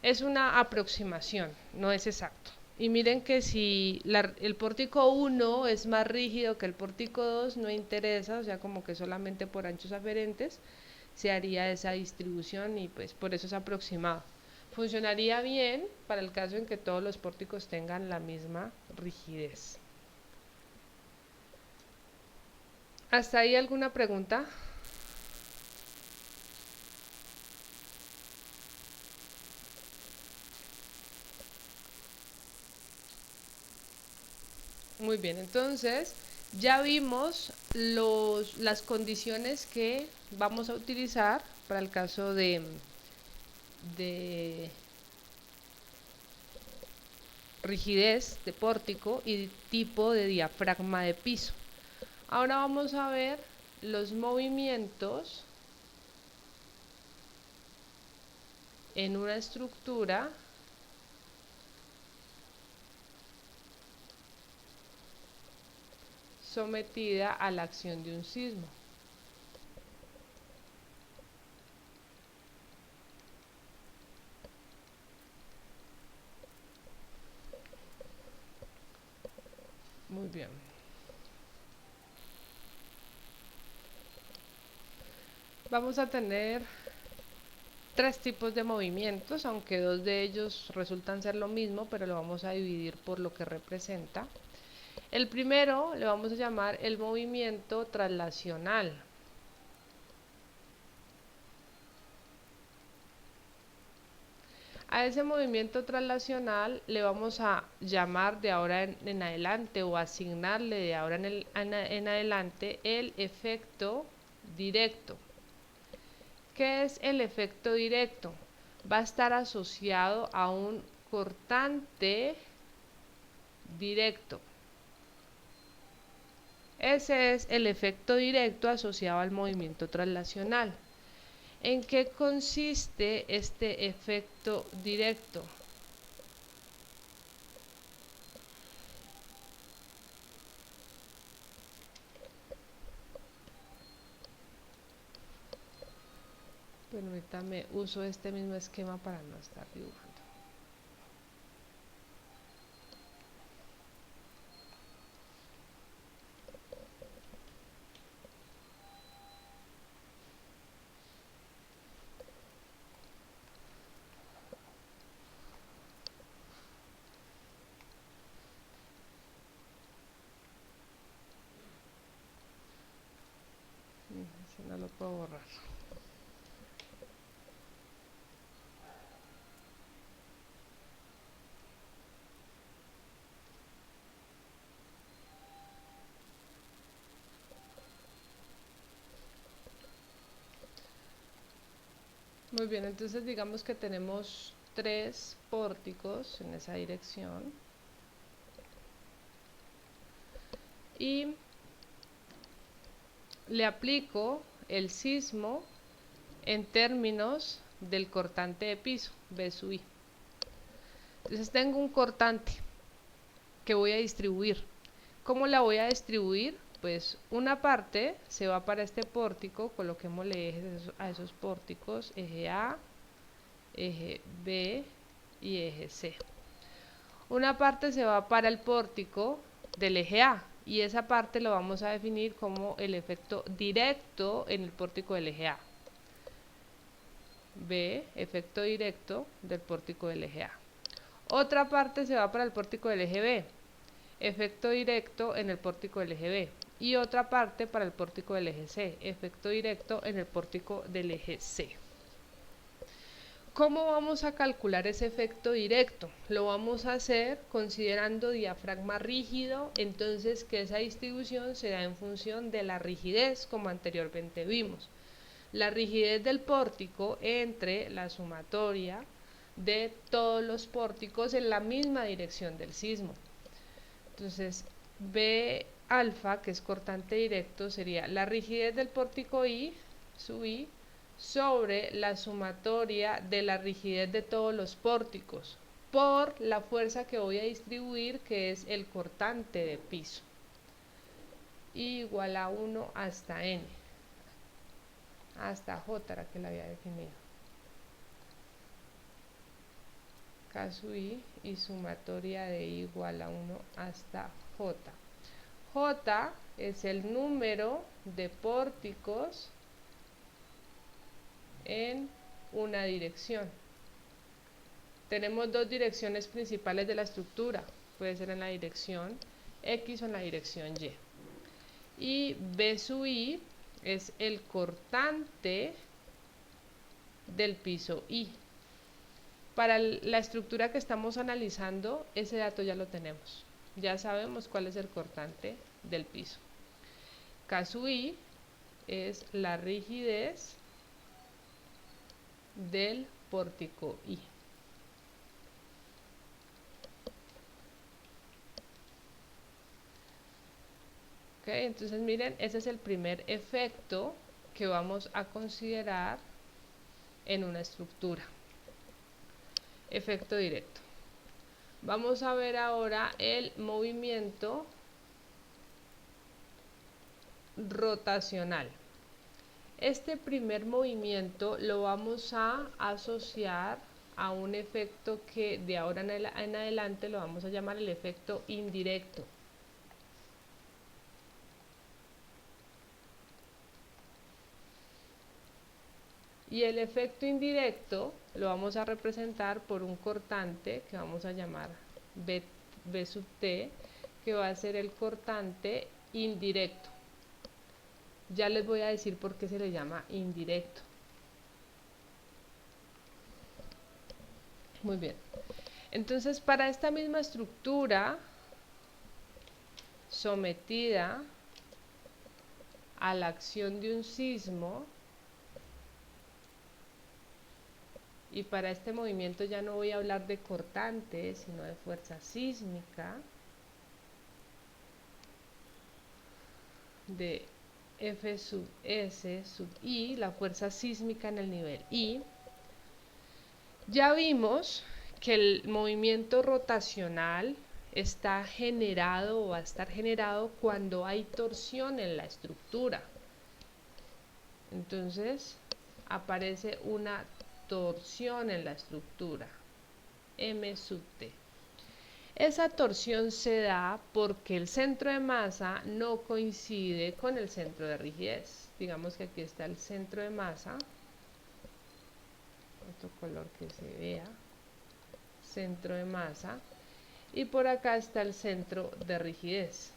Es una aproximación, no es exacto. Y miren que si el pórtico 1 es más rígido que el pórtico 2, no interesa, o sea, como que solamente por anchos aferentes se haría esa distribución y pues por eso es aproximado. Funcionaría bien para el caso en que todos los pórticos tengan la misma rigidez. ¿Hasta ahí alguna pregunta? Muy bien, entonces ya vimos las condiciones que vamos a utilizar para el caso de rigidez de pórtico y tipo de diafragma de piso. Ahora vamos a ver los movimientos en una estructura sometida a la acción de un sismo. Muy bien. Vamos a tener tres tipos de movimientos, aunque dos de ellos resultan ser lo mismo, pero lo vamos a dividir por lo que representa. El primero le vamos a llamar el movimiento traslacional. A ese movimiento traslacional le vamos a llamar de ahora en adelante, o asignarle de ahora en adelante, el efecto directo. ¿Qué es el efecto directo? Va a estar asociado a un cortante directo. Ese es el efecto directo asociado al movimiento traslacional. ¿En qué consiste este efecto directo? Permítame, uso este mismo esquema para no estar dibujando. puedo borrar. Muy bien, entonces digamos que tenemos 3 pórticos en esa dirección y le aplico el sismo en términos del cortante de piso, B sub I. Entonces tengo un cortante que voy a distribuir. ¿Cómo la voy a distribuir? Pues una parte se va para este pórtico, coloquémosle ejes a esos pórticos, eje A, eje B y eje C. Una parte se va para el pórtico del eje A y esa parte lo vamos a definir como el efecto directo en el pórtico del eje A. B, efecto directo del pórtico del eje A. Otra parte se va para el pórtico del eje B, efecto directo en el pórtico del eje B. Y otra parte para el pórtico del eje C, efecto directo en el pórtico del eje C. ¿Cómo vamos a calcular ese efecto directo? Lo vamos a hacer considerando diafragma rígido, entonces que esa distribución se da en función de la rigidez, como anteriormente vimos. La rigidez del pórtico entre la sumatoria de todos los pórticos en la misma dirección del sismo. Entonces, B alfa, que es cortante directo, sería la rigidez del pórtico I sub I sobre la sumatoria de la rigidez de todos los pórticos por la fuerza que voy a distribuir, que es el cortante de piso, igual a 1 hasta N, hasta J era que la había definido, K sub I y sumatoria de I igual a 1 hasta J. J es el número de pórticos en una dirección. Tenemos dos direcciones principales de la estructura, puede ser en la dirección X o en la dirección Y. Y B sub I es el cortante del piso I. Para la estructura que estamos analizando, ese dato ya lo tenemos. Ya sabemos cuál es el cortante del piso. K sub I es la rigidez del pórtico I. Okay, entonces miren, ese es el primer efecto que vamos a considerar en una estructura. Efecto directo. Vamos a ver ahora el movimiento rotacional. Este primer movimiento lo vamos a asociar a un efecto que de ahora en adelante lo vamos a llamar el efecto indirecto. Y el efecto indirecto lo vamos a representar por un cortante que vamos a llamar B sub T, que va a ser el cortante indirecto. Ya les voy a decir por qué se le llama indirecto. Muy bien. Entonces, para esta misma estructura sometida a la acción de un sismo, y para este movimiento ya no voy a hablar de cortante, sino de fuerza sísmica, de F sub S sub I, la fuerza sísmica en el nivel I. Ya vimos que el movimiento rotacional está generado o va a estar generado cuando hay torsión en la estructura. Entonces aparece una torsión en la estructura, M sub T. Esa torsión se da porque el centro de masa no coincide con el centro de rigidez. Digamos que aquí está el centro de masa, otro color que se vea, centro de masa, y por acá está el centro de rigidez.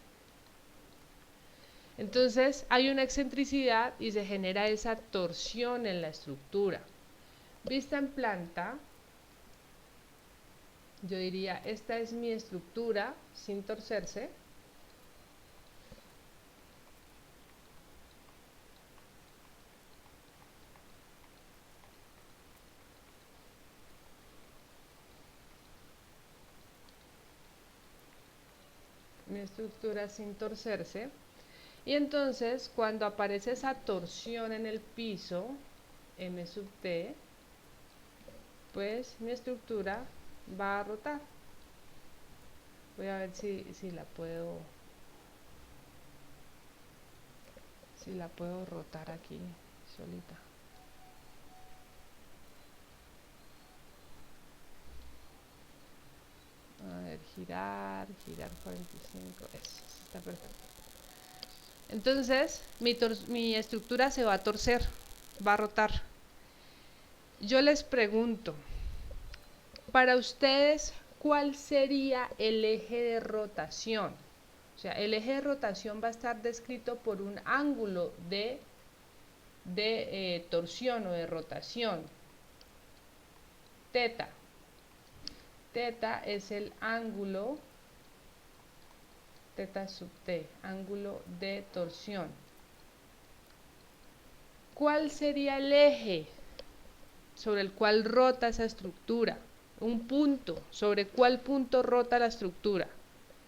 Entonces hay una excentricidad y se genera esa torsión en la estructura. Vista en planta, yo diría, esta es mi estructura sin torcerse. Mi estructura sin torcerse. Y entonces cuando aparece esa torsión en el piso, M sub T, pues mi estructura va a rotar. Voy a ver si la puedo rotar aquí solita. A ver, girar 45, eso está perfecto. Entonces mi estructura se va a torcer, va a rotar. Yo les pregunto, para ustedes, ¿cuál sería el eje de rotación? O sea, el eje de rotación va a estar descrito por un ángulo de torsión o de rotación. Teta. Teta es el ángulo, teta sub t, ángulo de torsión. ¿Cuál sería el eje sobre el cual rota esa estructura? Un punto. ¿Sobre cuál punto rota la estructura?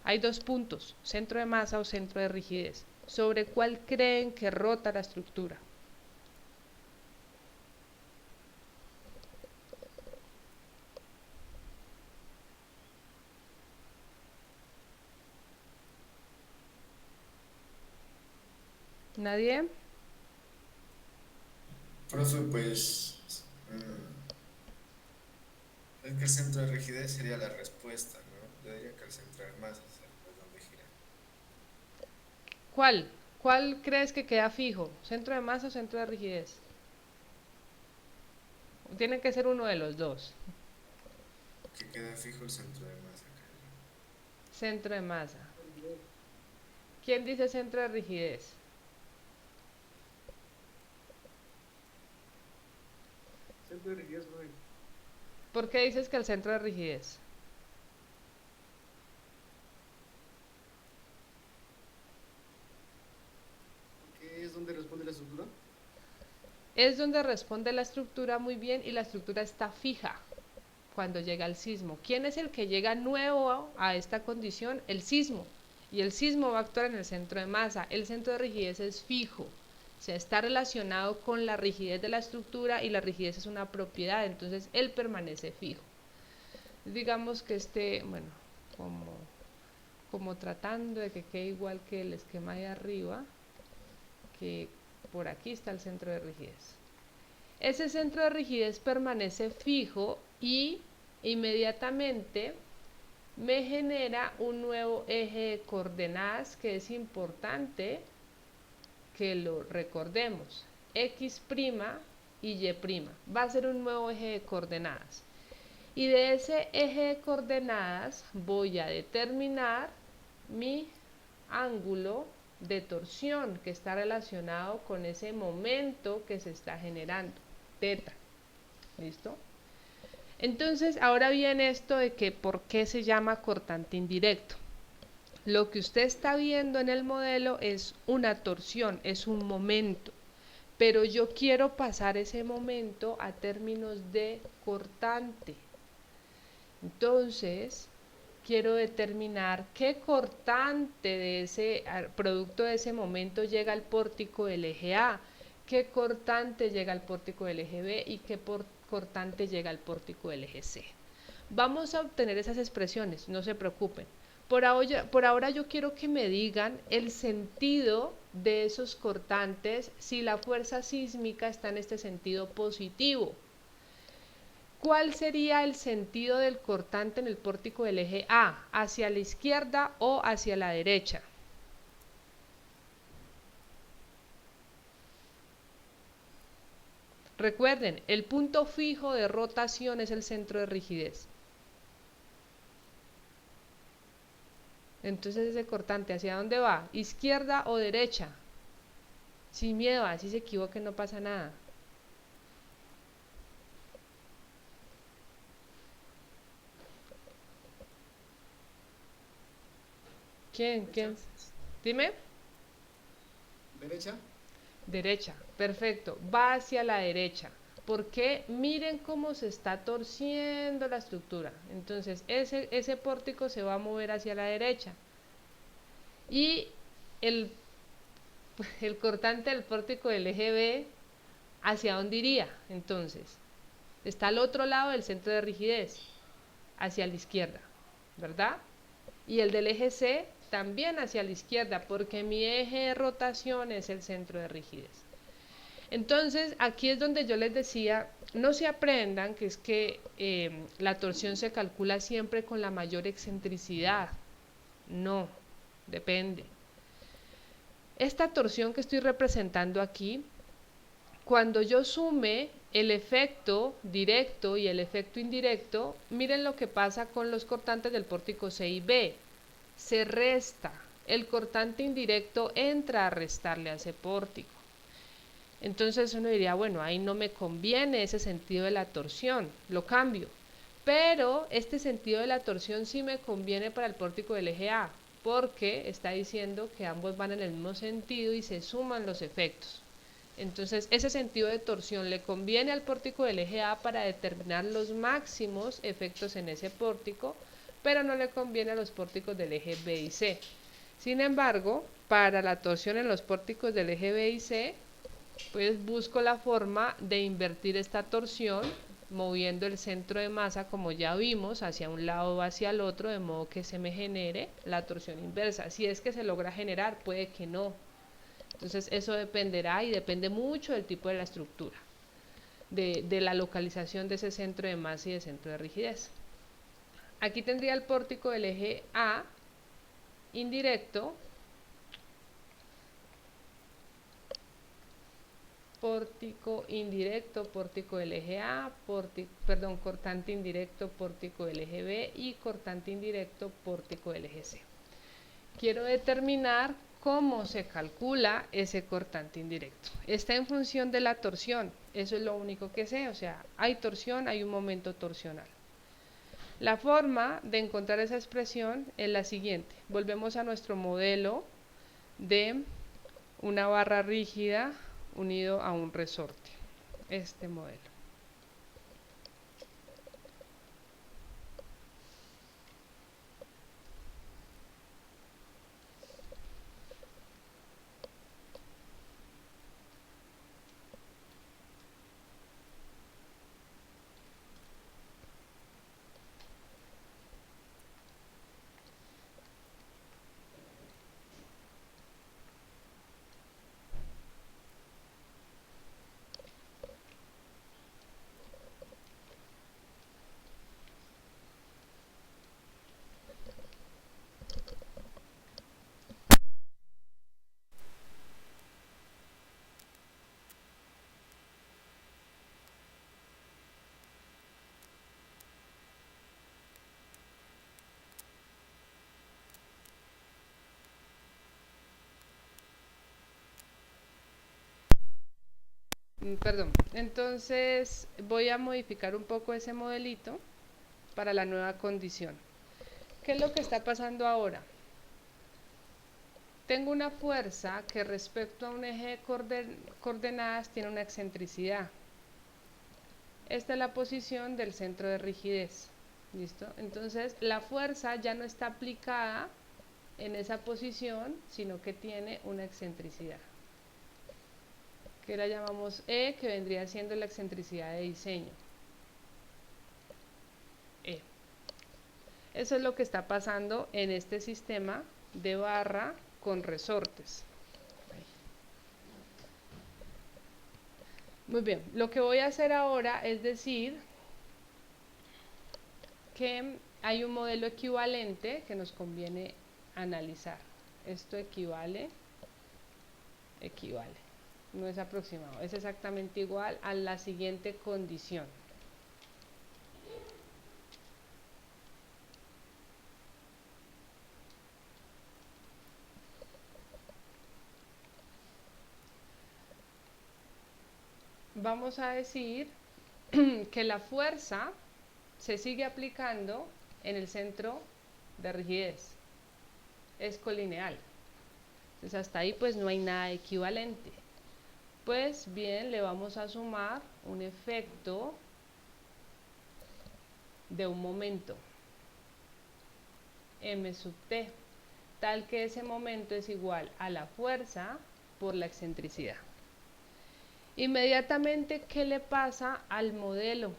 Hay dos puntos, centro de masa o centro de rigidez. ¿Sobre cuál creen que rota la estructura? ¿Nadie? Profe, pues es que el centro de rigidez sería la respuesta, ¿no? Yo diría que el centro de masa es donde gira. ¿Cuál? ¿Cuál crees que queda fijo? ¿Centro de masa o centro de rigidez? Tiene que ser uno de los dos. Que queda fijo el centro de masa, creo yo. Centro de masa. ¿Quién dice centro de rigidez? Centro de rigidez, profe. ¿Por qué dices que el centro de rigidez? ¿Qué es donde responde la estructura? Es donde responde la estructura muy bien y la estructura está fija cuando llega el sismo. ¿Quién es el que llega nuevo a esta condición? El sismo. Y el sismo va a actuar en el centro de masa. El centro de rigidez es fijo. O sea, está relacionado con la rigidez de la estructura y la rigidez es una propiedad, entonces él permanece fijo. Digamos que esté, bueno, como tratando de que quede igual que el esquema de arriba, que por aquí está el centro de rigidez. Ese centro de rigidez permanece fijo y inmediatamente me genera un nuevo eje de coordenadas que es importante que lo recordemos. X' y Y'. Va a ser un nuevo eje de coordenadas. Y de ese eje de coordenadas voy a determinar mi ángulo de torsión que está relacionado con ese momento que se está generando, teta. ¿Listo? Entonces, ahora viene esto de que por qué se llama cortante indirecto. Lo que usted está viendo en el modelo es una torsión, es un momento, pero yo quiero pasar ese momento a términos de cortante. Entonces, quiero determinar qué cortante de ese producto de ese momento llega al pórtico del eje A, qué cortante llega al pórtico del eje B y qué cortante llega al pórtico del eje C. Vamos a obtener esas expresiones, no se preocupen. Por ahora yo quiero que me digan el sentido de esos cortantes si la fuerza sísmica está en este sentido positivo. ¿Cuál sería el sentido del cortante en el pórtico del eje A? ¿Hacia la izquierda o hacia la derecha? Recuerden, el punto fijo de rotación es el centro de rigidez. Entonces ese cortante, ¿hacia dónde va? ¿Izquierda o derecha? Sin miedo, así se equivoque, no pasa nada. ¿Quién? ¿Quién? Dime. ¿Derecha? Derecha, perfecto. Va hacia la derecha. Porque miren cómo se está torciendo la estructura. Entonces, ese pórtico se va a mover hacia la derecha. Y el, el cortante del pórtico del eje B, ¿hacia dónde iría? Entonces, está al otro lado del centro de rigidez, hacia la izquierda, ¿verdad? Y el del eje C también hacia la izquierda, porque mi eje de rotación es el centro de rigidez. Entonces, aquí es donde yo les decía, no se aprendan que es que la torsión se calcula siempre con la mayor excentricidad. No, depende. Esta torsión que estoy representando aquí, cuando yo sume el efecto directo y el efecto indirecto, miren lo que pasa con los cortantes del pórtico C y B. Se resta. El cortante indirecto entra a restarle a ese pórtico. Entonces uno diría, bueno, ahí no me conviene ese sentido de la torsión, lo cambio. Pero este sentido de la torsión sí me conviene para el pórtico del eje A, porque está diciendo que ambos van en el mismo sentido y se suman los efectos. Entonces ese sentido de torsión le conviene al pórtico del eje A para determinar los máximos efectos en ese pórtico, pero no le conviene a los pórticos del eje B y C. Sin embargo, para la torsión en los pórticos del eje B y C, pues busco la forma de invertir esta torsión moviendo el centro de masa, como ya vimos, hacia un lado o hacia el otro, de modo que se me genere la torsión inversa. Si es que se logra generar, puede que no. Entonces eso dependerá y depende mucho del tipo de la estructura, de la localización de ese centro de masa y de centro de rigidez. Aquí tendría el pórtico del eje A indirecto, pórtico indirecto, pórtico del eje A, cortante indirecto, pórtico del eje B y cortante indirecto, pórtico del eje C. Quiero determinar cómo se calcula ese cortante indirecto. Está en función de la torsión, eso es lo único que sé, o sea, hay torsión, hay un momento torsional. La forma de encontrar esa expresión es la siguiente. Volvemos a nuestro modelo de una barra rígida unido a un resorte, este modelo. Perdón, entonces voy a modificar un poco ese modelito para la nueva condición. ¿Qué es lo que está pasando ahora? Tengo una fuerza que respecto a un eje de coordenadas tiene una excentricidad. Esta es la posición del centro de rigidez. ¿Listo? Entonces la fuerza ya no está aplicada en esa posición, sino que tiene una excentricidad, que la llamamos E, que vendría siendo la excentricidad de diseño. E. Eso es lo que está pasando en este sistema de barra con resortes. Muy bien, lo que voy a hacer ahora es decir que hay un modelo equivalente que nos conviene analizar. Esto equivale, no es aproximado, es exactamente igual a la siguiente condición. vamos a decir que la fuerza se sigue aplicando en el centro de rigidez. Es colineal. Entonces hasta ahí pues no hay nada equivalente. Pues bien, le vamos a sumar un efecto de un momento, m sub t, tal que ese momento es igual a la fuerza por la excentricidad. Inmediatamente, ¿qué le pasa al modelo?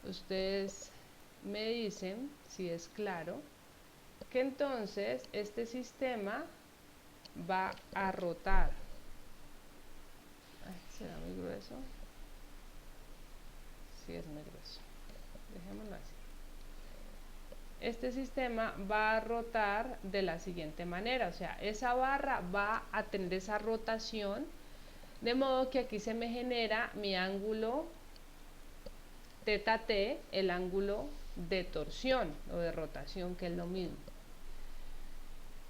Ustedes me dicen, si es claro, que entonces este sistema va a rotar. Ay, ¿será muy grueso? Sí, es muy grueso. Dejémoslo así. Este sistema va a rotar de la siguiente manera, o sea, esa barra va a tener esa rotación, de modo que aquí se me genera mi ángulo teta t, el ángulo de torsión o de rotación, que es lo mismo.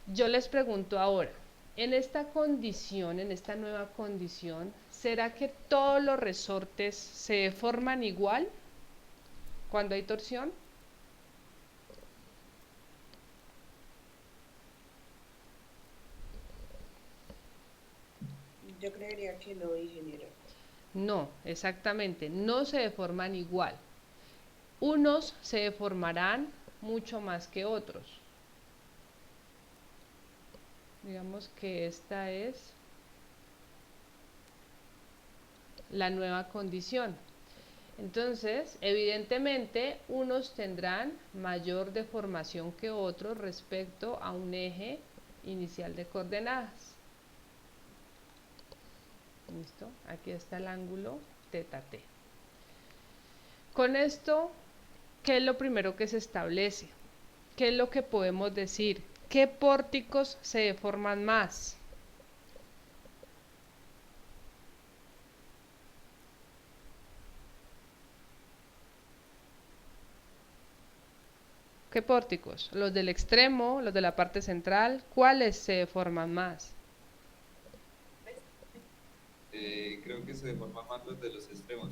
Yo les pregunto ahora, en esta condición, en esta nueva condición, ¿será que todos los resortes se forman igual cuando hay torsión? Yo creería que no, ingeniero. No, exactamente, no se deforman igual. Unos se deformarán mucho más que otros. Digamos que esta es la nueva condición. Entonces, evidentemente, unos tendrán mayor deformación que otros respecto a un eje inicial de coordenadas. ¿Listo? Aquí está el ángulo teta t. Con esto, ¿qué es lo primero que se establece? ¿Qué es lo que podemos decir? ¿Qué pórticos se deforman más? ¿Qué pórticos? Los del extremo, los de la parte central, ¿cuáles se deforman más? Creo que se deforman más los de los extremos,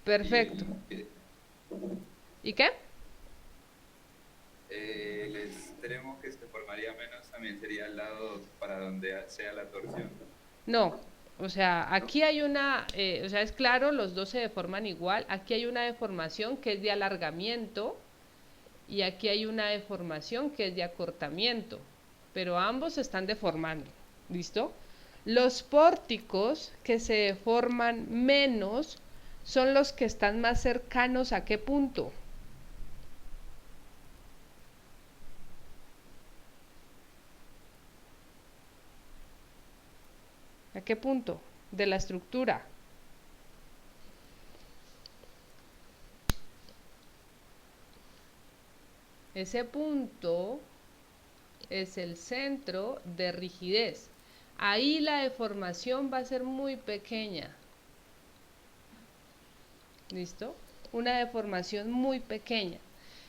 profe. Perfecto. ¿Y qué? El extremo que se formaría menos también sería al lado para donde sea la torsión. No, o sea, aquí hay una, o sea, es claro, los dos se deforman igual. Aquí hay una deformación que es de alargamiento y aquí hay una deformación que es de acortamiento, pero ambos se están deformando, ¿listo? Los pórticos que se deforman menos son los que están más cercanos a qué punto. ¿A qué punto de la estructura? Ese punto es el centro de rigidez. Ahí la deformación va a ser muy pequeña. ¿Listo? Una deformación muy pequeña.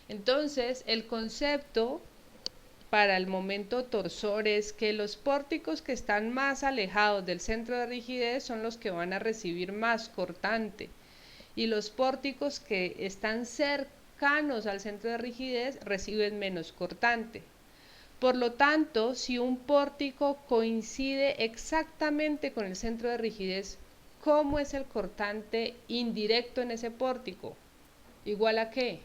Entonces, el concepto para el momento torsor es que los pórticos que están más alejados del centro de rigidez son los que van a recibir más cortante. Y los pórticos que están cercanos al centro de rigidez reciben menos cortante. Por lo tanto, si un pórtico coincide exactamente con el centro de rigidez, ¿cómo es el cortante indirecto en ese pórtico? ¿Igual a qué?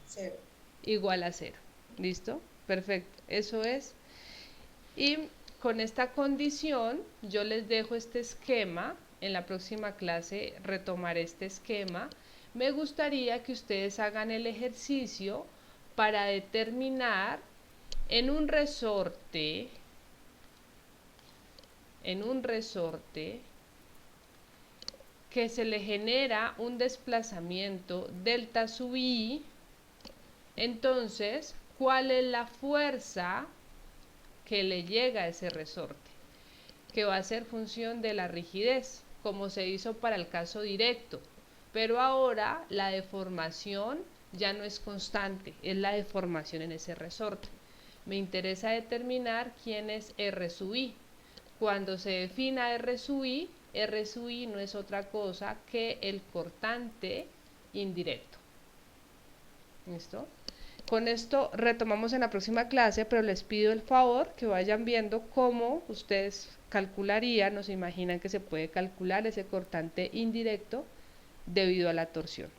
Cero. Igual a 0. ¿Listo? Perfecto. Eso es. Y con esta condición, yo les dejo este esquema. En la próxima clase retomaré este esquema. Me gustaría que ustedes hagan el ejercicio para determinar en un resorte, que se le genera un desplazamiento delta sub i, entonces, ¿cuál es la fuerza que le llega a ese resorte? Que va a ser función de la rigidez, como se hizo para el caso directo. Pero ahora la deformación ya no es constante, es la deformación en ese resorte. Me interesa determinar quién es R sub I. Cuando se defina R sub I no es otra cosa que el cortante indirecto. ¿Listo? Con esto retomamos en la próxima clase, pero les pido el favor que vayan viendo cómo ustedes calcularían o se imaginan que se puede calcular ese cortante indirecto debido a la torsión.